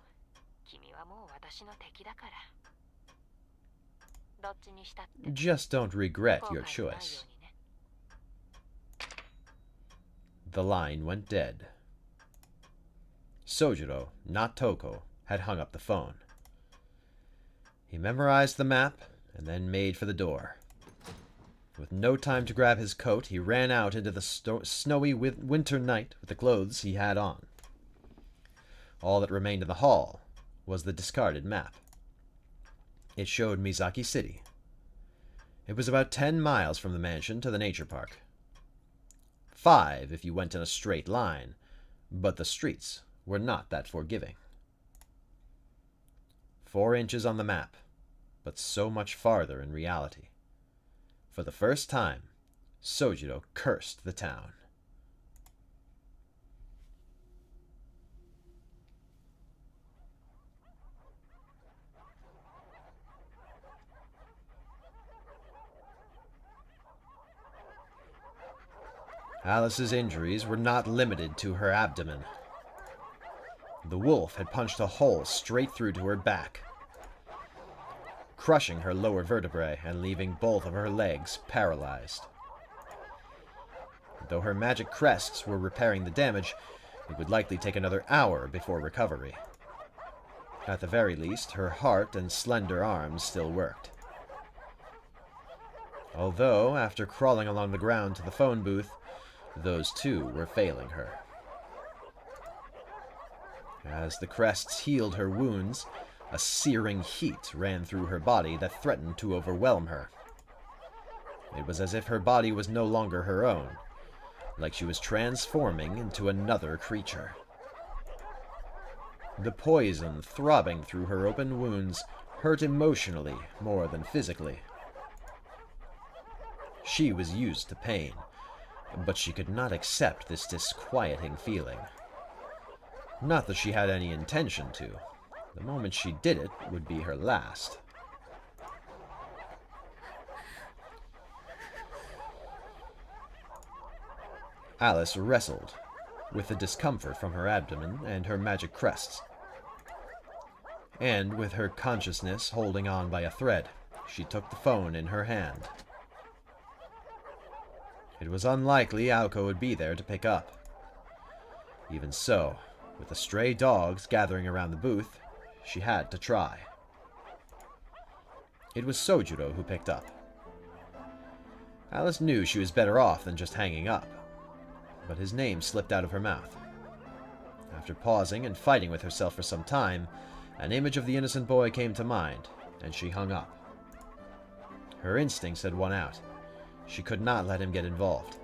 Just don't regret your choice. The line went dead. Sojiro, not Toko, had hung up the phone. He memorized the map and then made for the door. With no time to grab his coat, he ran out into the snowy winter night with the clothes he had on. All that remained in the hall was the discarded map. It showed Mizaki City. It was about 10 miles from the mansion to the nature park. 5 if you went in a straight line, but the streets were not that forgiving. 4 inches on the map, but so much farther in reality. For the first time, Sojiro cursed the town. Alice's injuries were not limited to her abdomen. The wolf had punched a hole straight through to her back, crushing her lower vertebrae and leaving both of her legs paralyzed. Though her magic crests were repairing the damage, it would likely take another hour before recovery. At the very least, her heart and slender arms still worked. Although, after crawling along the ground to the phone booth, those too were failing her. As the crests healed her wounds, a searing heat ran through her body that threatened to overwhelm her. It was as if her body was no longer her own, like she was transforming into another creature. The poison throbbing through her open wounds hurt emotionally more than physically. She was used to pain, but she could not accept this disquieting feeling. Not that she had any intention to. The moment she did it would be her last. Alice wrestled with the discomfort from her abdomen and her magic crests. And with her consciousness holding on by a thread, she took the phone in her hand. It was unlikely Aoko would be there to pick up. Even so, with the stray dogs gathering around the booth, she had to try. It was Sojiro who picked up. Alice knew she was better off than just hanging up, but his name slipped out of her mouth. After pausing and fighting with herself for some time, an image of the innocent boy came to mind, and she hung up. Her instincts had won out. She could not let him get involved.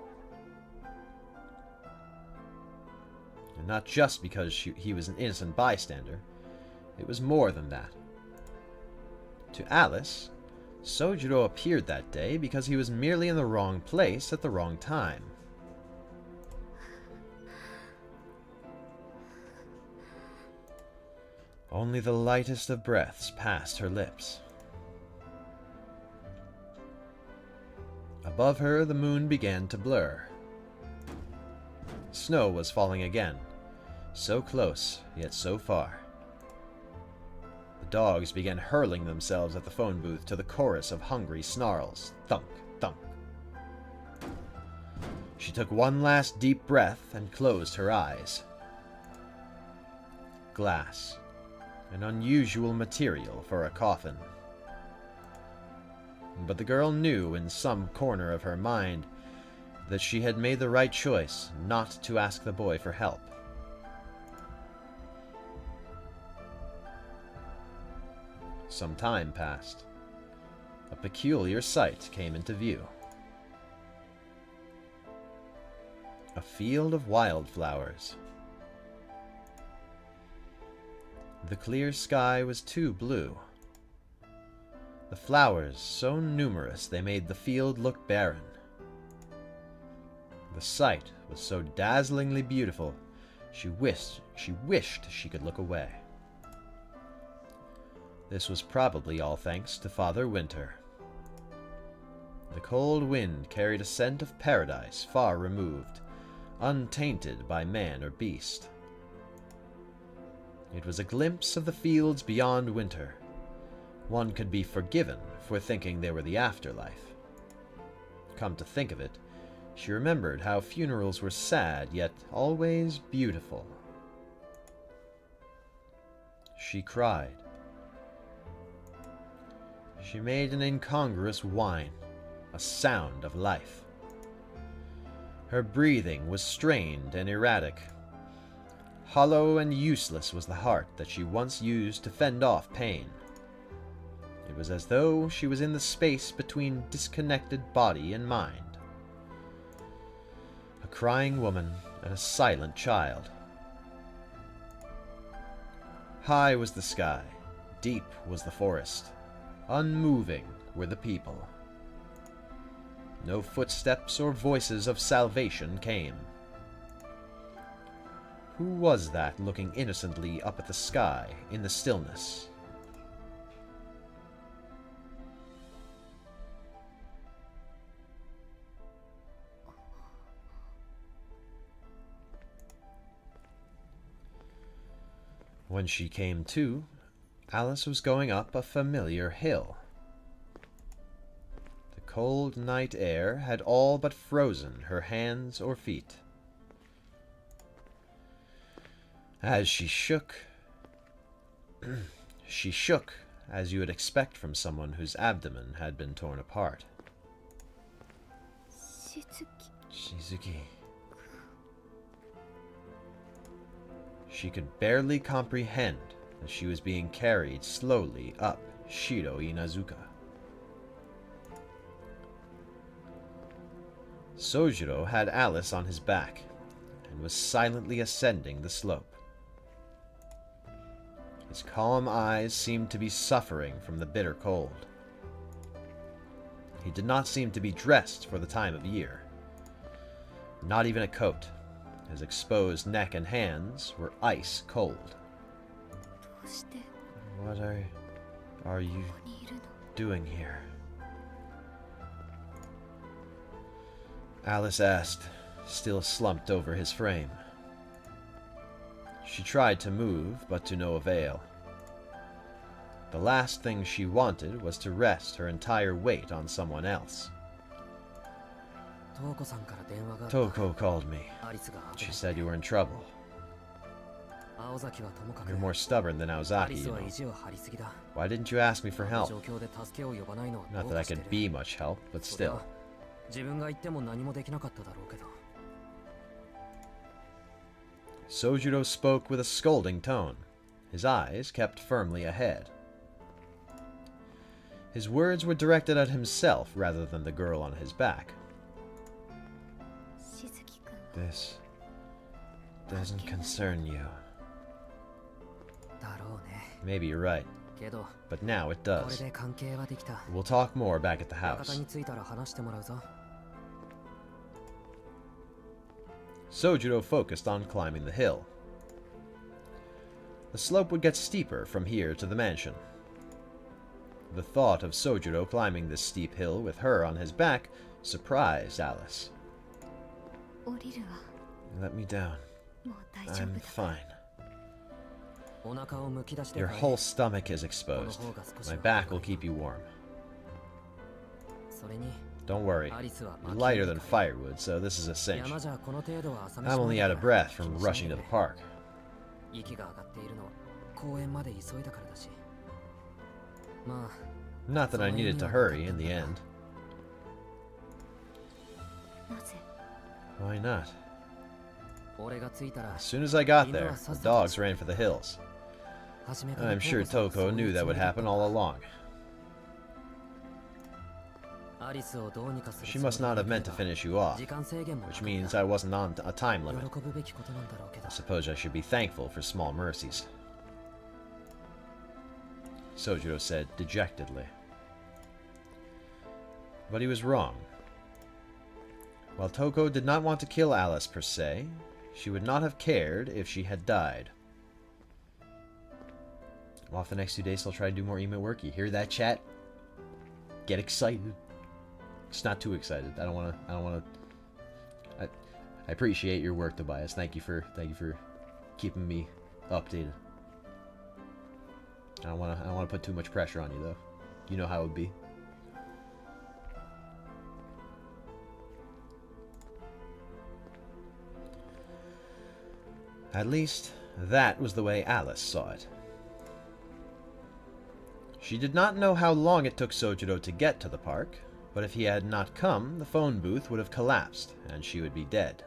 And not just because he was an innocent bystander. It was more than that. To Alice, Sojiro appeared that day because he was merely in the wrong place at the wrong time. Only the lightest of breaths passed her lips. Above her, the moon began to blur. Snow was falling again, so close, yet so far. The dogs began hurling themselves at the phone booth to the chorus of hungry snarls. Thunk, thunk. She took one last deep breath and closed her eyes. Glass. An unusual material for a coffin. But the girl knew in some corner of her mind that she had made the right choice not to ask the boy for help. Some time passed. A peculiar sight came into view. A field of wildflowers. The clear sky was too blue. The flowers so numerous they made the field look barren. The sight was so dazzlingly beautiful, she wished she could look away. This was probably all thanks to Father Winter. The cold wind carried a scent of paradise far removed, untainted by man or beast. It was a glimpse of the fields beyond winter. One could be forgiven for thinking they were the afterlife. Come to think of it, she remembered how funerals were sad, yet always beautiful. She cried. She made an incongruous whine, a sound of life. Her breathing was strained and erratic. Hollow and useless was the heart that she once used to fend off pain. It was as though she was in the space between disconnected body and mind. A crying woman and a silent child. High was the sky, deep was the forest, unmoving were the people. No footsteps or voices of salvation came. Who was that looking innocently up at the sky in the stillness? When she came to, Alice was going up a familiar hill. The cold night air had all but frozen her hands or feet. As she shook, she shook as you would expect from someone whose abdomen had been torn apart. Shizuki. She could barely comprehend that she was being carried slowly up Shiro Inazuka. Sojiro had Alice on his back and was silently ascending the slope. His calm eyes seemed to be suffering from the bitter cold. He did not seem to be dressed for the time of year. Not even a coat. His exposed neck and hands were ice cold. What are you doing here? Alice asked, still slumped over his frame. She tried to move, but to no avail. The last thing she wanted was to rest her entire weight on someone else. Toko called me. She said you were in trouble. You're more stubborn than Aozaki, you know. Why didn't you ask me for help? Not that I could be much help, but still. Sojiro spoke with a scolding tone. His eyes kept firmly ahead. His words were directed at himself rather than the girl on his back. This doesn't concern you. Maybe you're right, but now it does. We'll talk more back at the house. Sojiro focused on climbing the hill. The slope would get steeper from here to the mansion. The thought of Sojiro climbing this steep hill with her on his back surprised Alice. Let me down. I'm fine. Your whole stomach is exposed. My back will keep you warm. Don't worry. You're lighter than firewood, so this is a cinch. I'm only out of breath from rushing to the park. Not that I needed to hurry in the end. Why not? As soon as I got there, the dogs ran for the hills. I'm sure Toko knew that would happen all along. She must not have meant to finish you off, which means I wasn't on a time limit. I suppose I should be thankful for small mercies. Sojiro said dejectedly. But he was wrong. While Toko did not want to kill Alice per se, she would not have cared if she had died. Off the next 2 days, I'll try to do more email work. You hear that, chat? Get excited. Just not too excited. I don't want to. I appreciate your work, Tobias. Thank you for keeping me updated. I don't want to put too much pressure on you, though. You know how it would be. At least, that was the way Alice saw it. She did not know how long it took Sojiro to get to the park, but if he had not come, the phone booth would have collapsed, and she would be dead.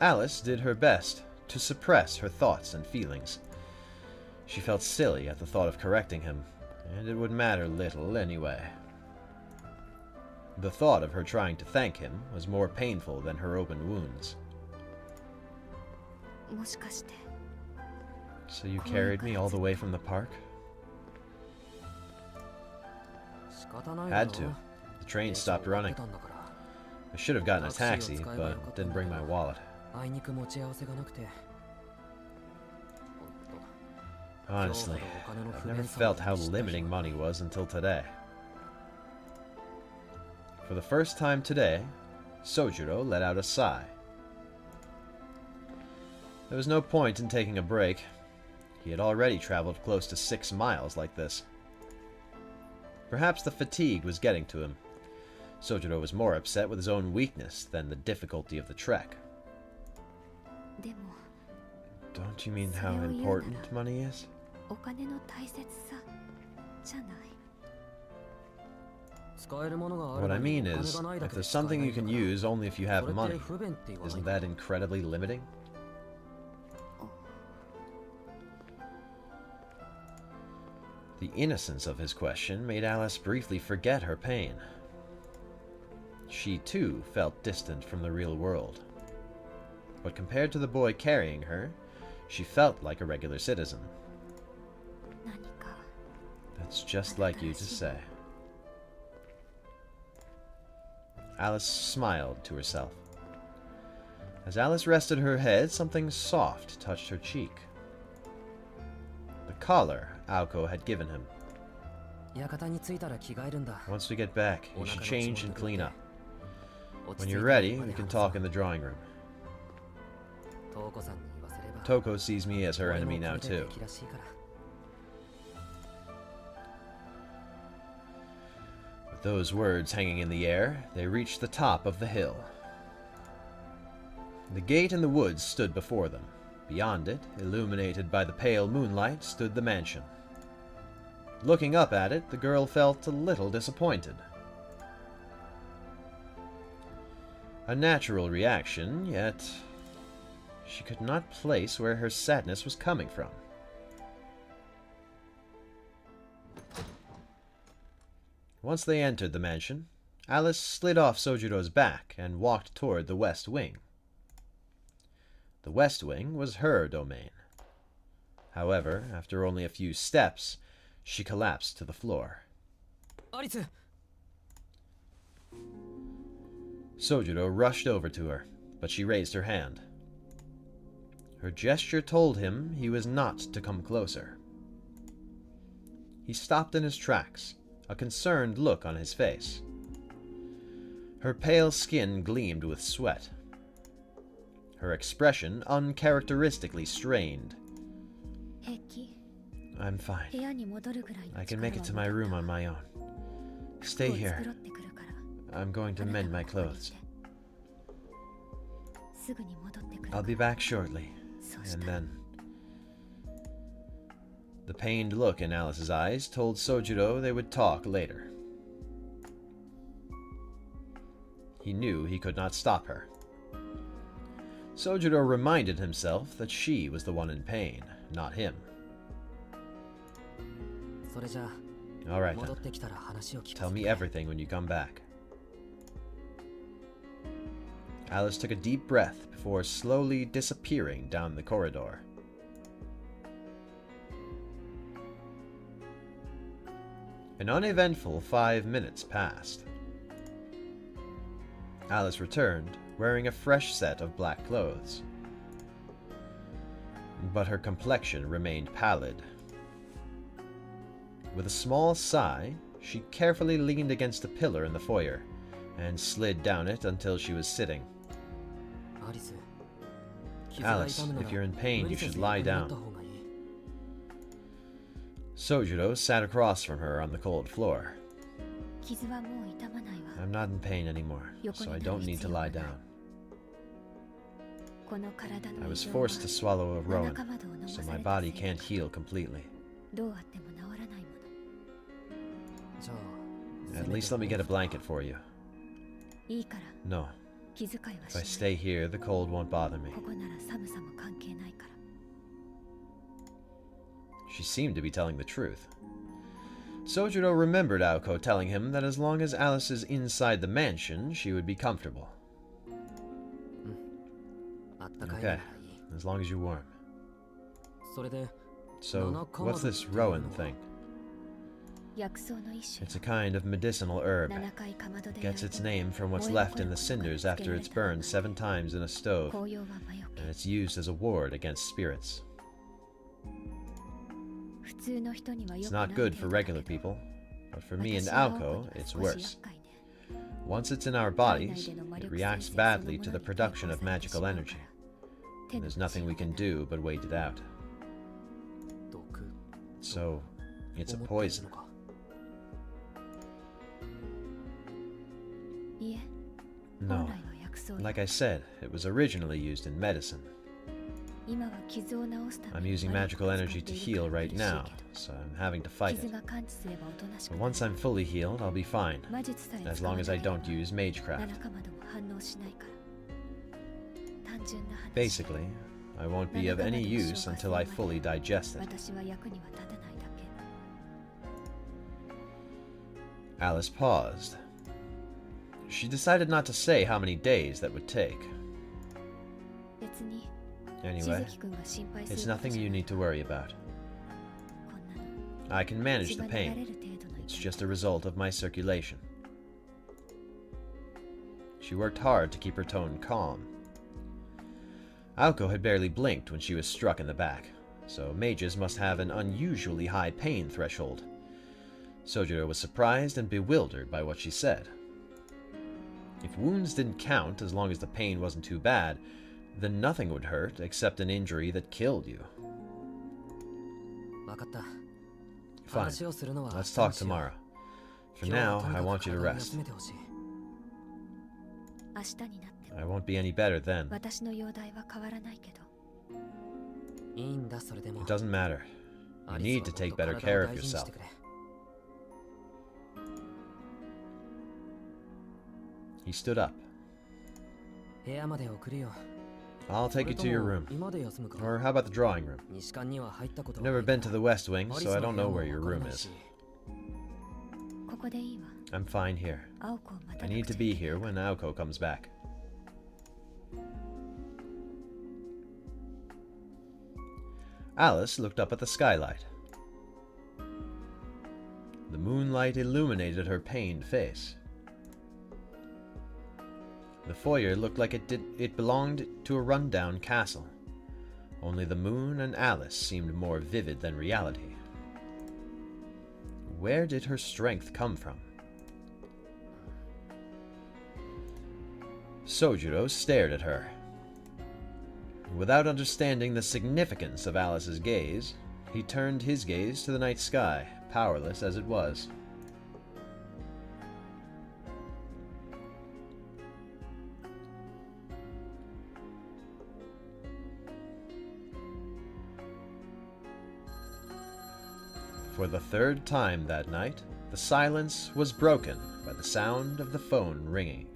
Alice did her best to suppress her thoughts and feelings. She felt silly at the thought of correcting him, and it would matter little anyway. The thought of her trying to thank him was more painful than her open wounds. So you carried me all the way from the park? Had to. The train stopped running. I should have gotten a taxi, but didn't bring my wallet. Honestly, I've never felt how limiting money was until today. For the first time today, Sojiro let out a sigh. There was no point in taking a break. He had already traveled close to 6 miles like this. Perhaps the fatigue was getting to him. Sojiro was more upset with his own weakness than the difficulty of the trek. Don't you mean how important money is? What I mean is, if there's something you can use only if you have money, isn't that incredibly limiting? The innocence of his question made Alice briefly forget her pain. She, too, felt distant from the real world. But compared to the boy carrying her, she felt like a regular citizen. That's just like you to say. Alice smiled to herself. As Alice rested her head, something soft touched her cheek. The collar Aoko had given him. Once we get back, you should change and clean up. When you're ready, we can talk in the drawing room. Toko sees me as her enemy now too. With those words hanging in the air, they reached the top of the hill. The gate in the woods stood before them. Beyond it, illuminated by the pale moonlight, stood the mansion. Looking up at it, the girl felt a little disappointed. A natural reaction, yet she could not place where her sadness was coming from. Once they entered the mansion, Alice slid off Sojuro's back and walked toward the west wing. The west wing was her domain. However, after only a few steps, she collapsed to the floor. Sojuro rushed over to her, but she raised her hand. Her gesture told him he was not to come closer. He stopped in his tracks, a concerned look on his face. Her pale skin gleamed with sweat. Her expression uncharacteristically strained. I'm fine. I can make it to my room on my own. Stay here. I'm going to mend my clothes. I'll be back shortly, and then... The pained look in Alice's eyes told Sojuro they would talk later. He knew he could not stop her. Sojuro reminded himself that she was the one in pain, not him. Alright then. Tell me everything when you come back. Alice took a deep breath before slowly disappearing down the corridor. An uneventful 5 minutes passed. Alice returned, wearing a fresh set of black clothes. But her complexion remained pallid. With a small sigh, she carefully leaned against a pillar in the foyer and slid down it until she was sitting. Alice, if you're in pain, you should lie down. Sojuro sat across from her on the cold floor. I'm not in pain anymore, so I don't need to lie down. I was forced to swallow a rowan, so my body can't heal completely. At least let me get a blanket for you. No. If I stay here, the cold won't bother me. She seemed to be telling the truth. Sojuro remembered Aoko telling him that as long as Alice is inside the mansion, she would be comfortable. Okay, as long as you're warm. So, what's this rowan thing? It's a kind of medicinal herb. It gets its name from what's left in the cinders after it's burned 7 times in a stove, and it's used as a ward against spirits. It's not good for regular people, but for me and Aoko, it's worse. Once it's in our bodies, it reacts badly to the production of magical energy. And there's nothing we can do but wait it out. So, it's a poison. No. Like I said, it was originally used in medicine. I'm using magical energy to heal right now, so I'm having to fight it. But once I'm fully healed, I'll be fine, as long as I don't use magecraft. Basically, I won't be of any use until I fully digest it. Alice paused. She decided not to say how many days that would take. Anyway, it's nothing you need to worry about. I can manage the pain. It's just a result of my circulation. She worked hard to keep her tone calm. Aoko had barely blinked when she was struck in the back, so mages must have an unusually high pain threshold. Sojuro was surprised and bewildered by what she said. If wounds didn't count as long as the pain wasn't too bad, then nothing would hurt except an injury that killed you. Fine, let's talk tomorrow. For now, I want you to rest. I won't be any better then. It doesn't matter. You need to take better care of yourself. He stood up. I'll take you to your room. Or how about the drawing room? I've never been to the West Wing, so I don't know where your room is. I'm fine here. I need to be here when Aoko comes back. Alice looked up at the skylight. The moonlight illuminated her pained face. The foyer looked like it belonged to a rundown castle. Only the moon and Alice seemed more vivid than reality. Where did her strength come from? Sojiro stared at her. Without understanding the significance of Alice's gaze, he turned his gaze to the night sky, powerless as it was. For the third time that night, the silence was broken by the sound of the phone ringing.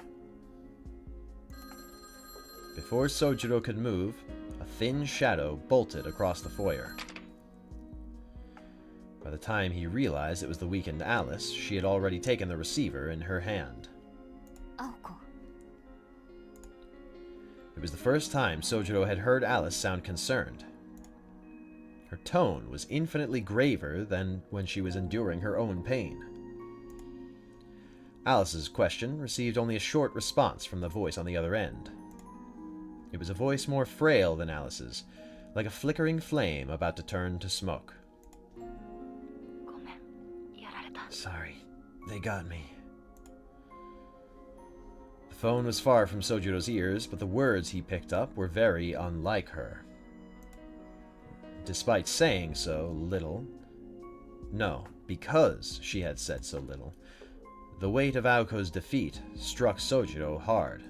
Before Sojiro could move, a thin shadow bolted across the foyer. By the time he realized it was the weakened Alice, she had already taken the receiver in her hand. Aoko. It was the first time Sojiro had heard Alice sound concerned. Her tone was infinitely graver than when she was enduring her own pain. Alice's question received only a short response from the voice on the other end. It was a voice more frail than Alice's, like a flickering flame about to turn to smoke. Sorry, they got me. The phone was far from Sojiro's ears, but the words he picked up were very unlike her. Despite saying so little, no, because she had said so little, the weight of Aoko's defeat struck Sojiro hard.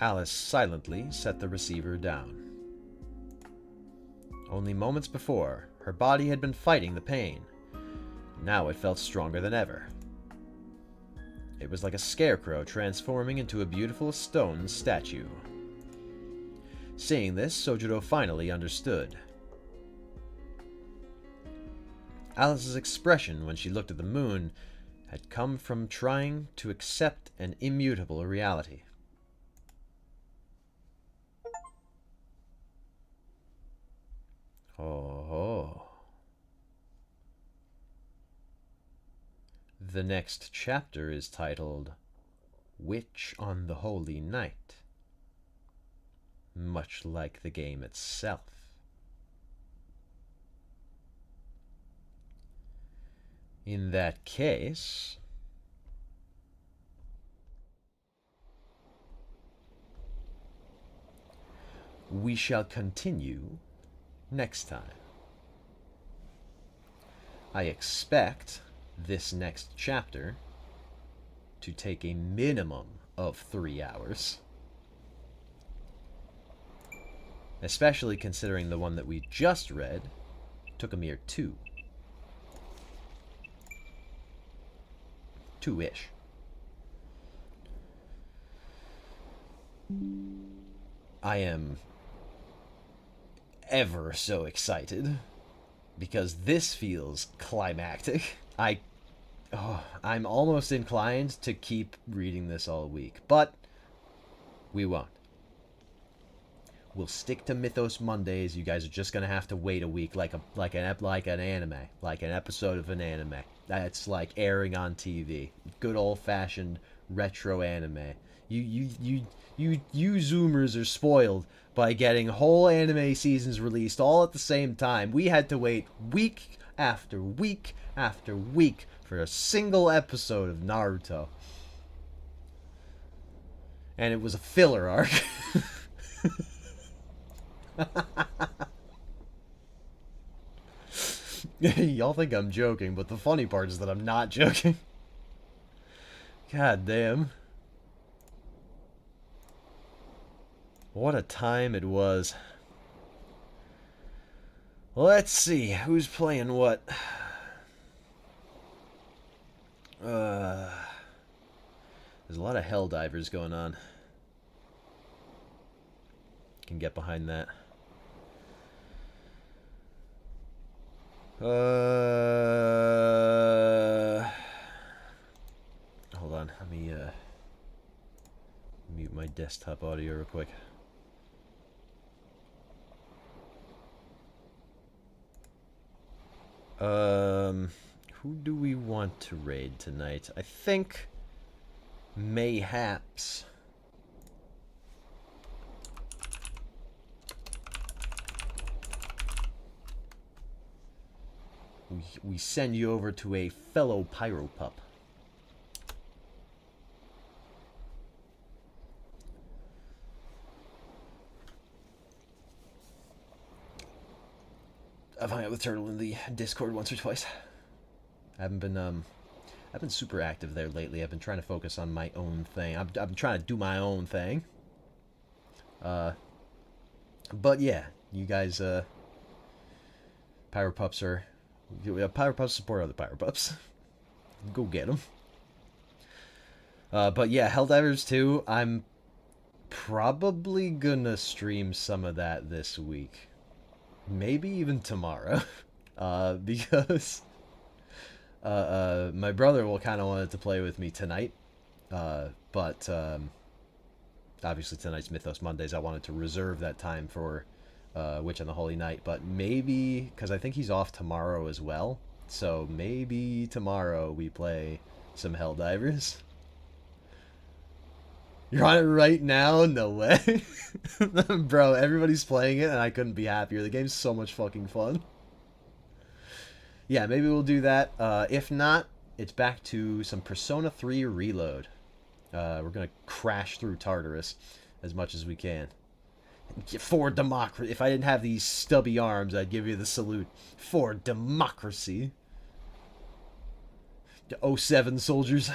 Alice silently set the receiver down. Only moments before, her body had been fighting the pain. Now it felt stronger than ever. It was like a scarecrow transforming into a beautiful stone statue. Seeing this, Sojiro finally understood. Alice's expression when she looked at the moon had come from trying to accept an immutable reality. Oh. The next chapter is titled Witch on the Holy Night, much like the game itself. In that case, we shall continue next time. I expect this next chapter to take a minimum of 3 hours. Especially considering the one that we just read took a mere 2. 2-ish. I am ever so excited because this feels climactic. I'm almost inclined to keep reading this all week, but we won't. We'll stick to Mythos Mondays. You guys are just gonna have to wait a week, like an anime, like an episode of an anime. That's like airing on TV. Good old-fashioned retro anime. You Zoomers are spoiled by getting whole anime seasons released all at the same time. We had to wait week after week after week for a single episode of Naruto. And it was a filler arc. Y'all think I'm joking, but the funny part is that I'm not joking. God damn. What a time it was. Let's see, who's playing what? There's a lot of Helldivers going on. Can get behind that. desktop audio real quick. Who do we want to raid tonight? I think mayhaps we send you over to a fellow pyro pup. I've hung out with Turtle in the Discord once or twice. I've been super active there lately. I've been trying to focus on my own thing. I've been trying to do my own thing. But yeah, you guys, Pyro Pups are... Pyro Pups support other Pyro Pups. Go get them. But yeah, Helldivers 2, I'm probably gonna stream some of that this week. Maybe even tomorrow. Because my brother will kind of wanted to play with me tonight. But obviously tonight's Mythos Mondays. I wanted to reserve that time for Witch on the Holy Night. But maybe, because I think he's off tomorrow as well. So maybe tomorrow we play some Helldivers. You're on it right now? No way. Bro, everybody's playing it and I couldn't be happier. The game's so much fucking fun. Yeah, maybe we'll do that. If not, it's back to some Persona 3 Reload. We're going to crash through Tartarus as much as we can. For democracy. If I didn't have these stubby arms, I'd give you the salute. For democracy. 07 soldiers.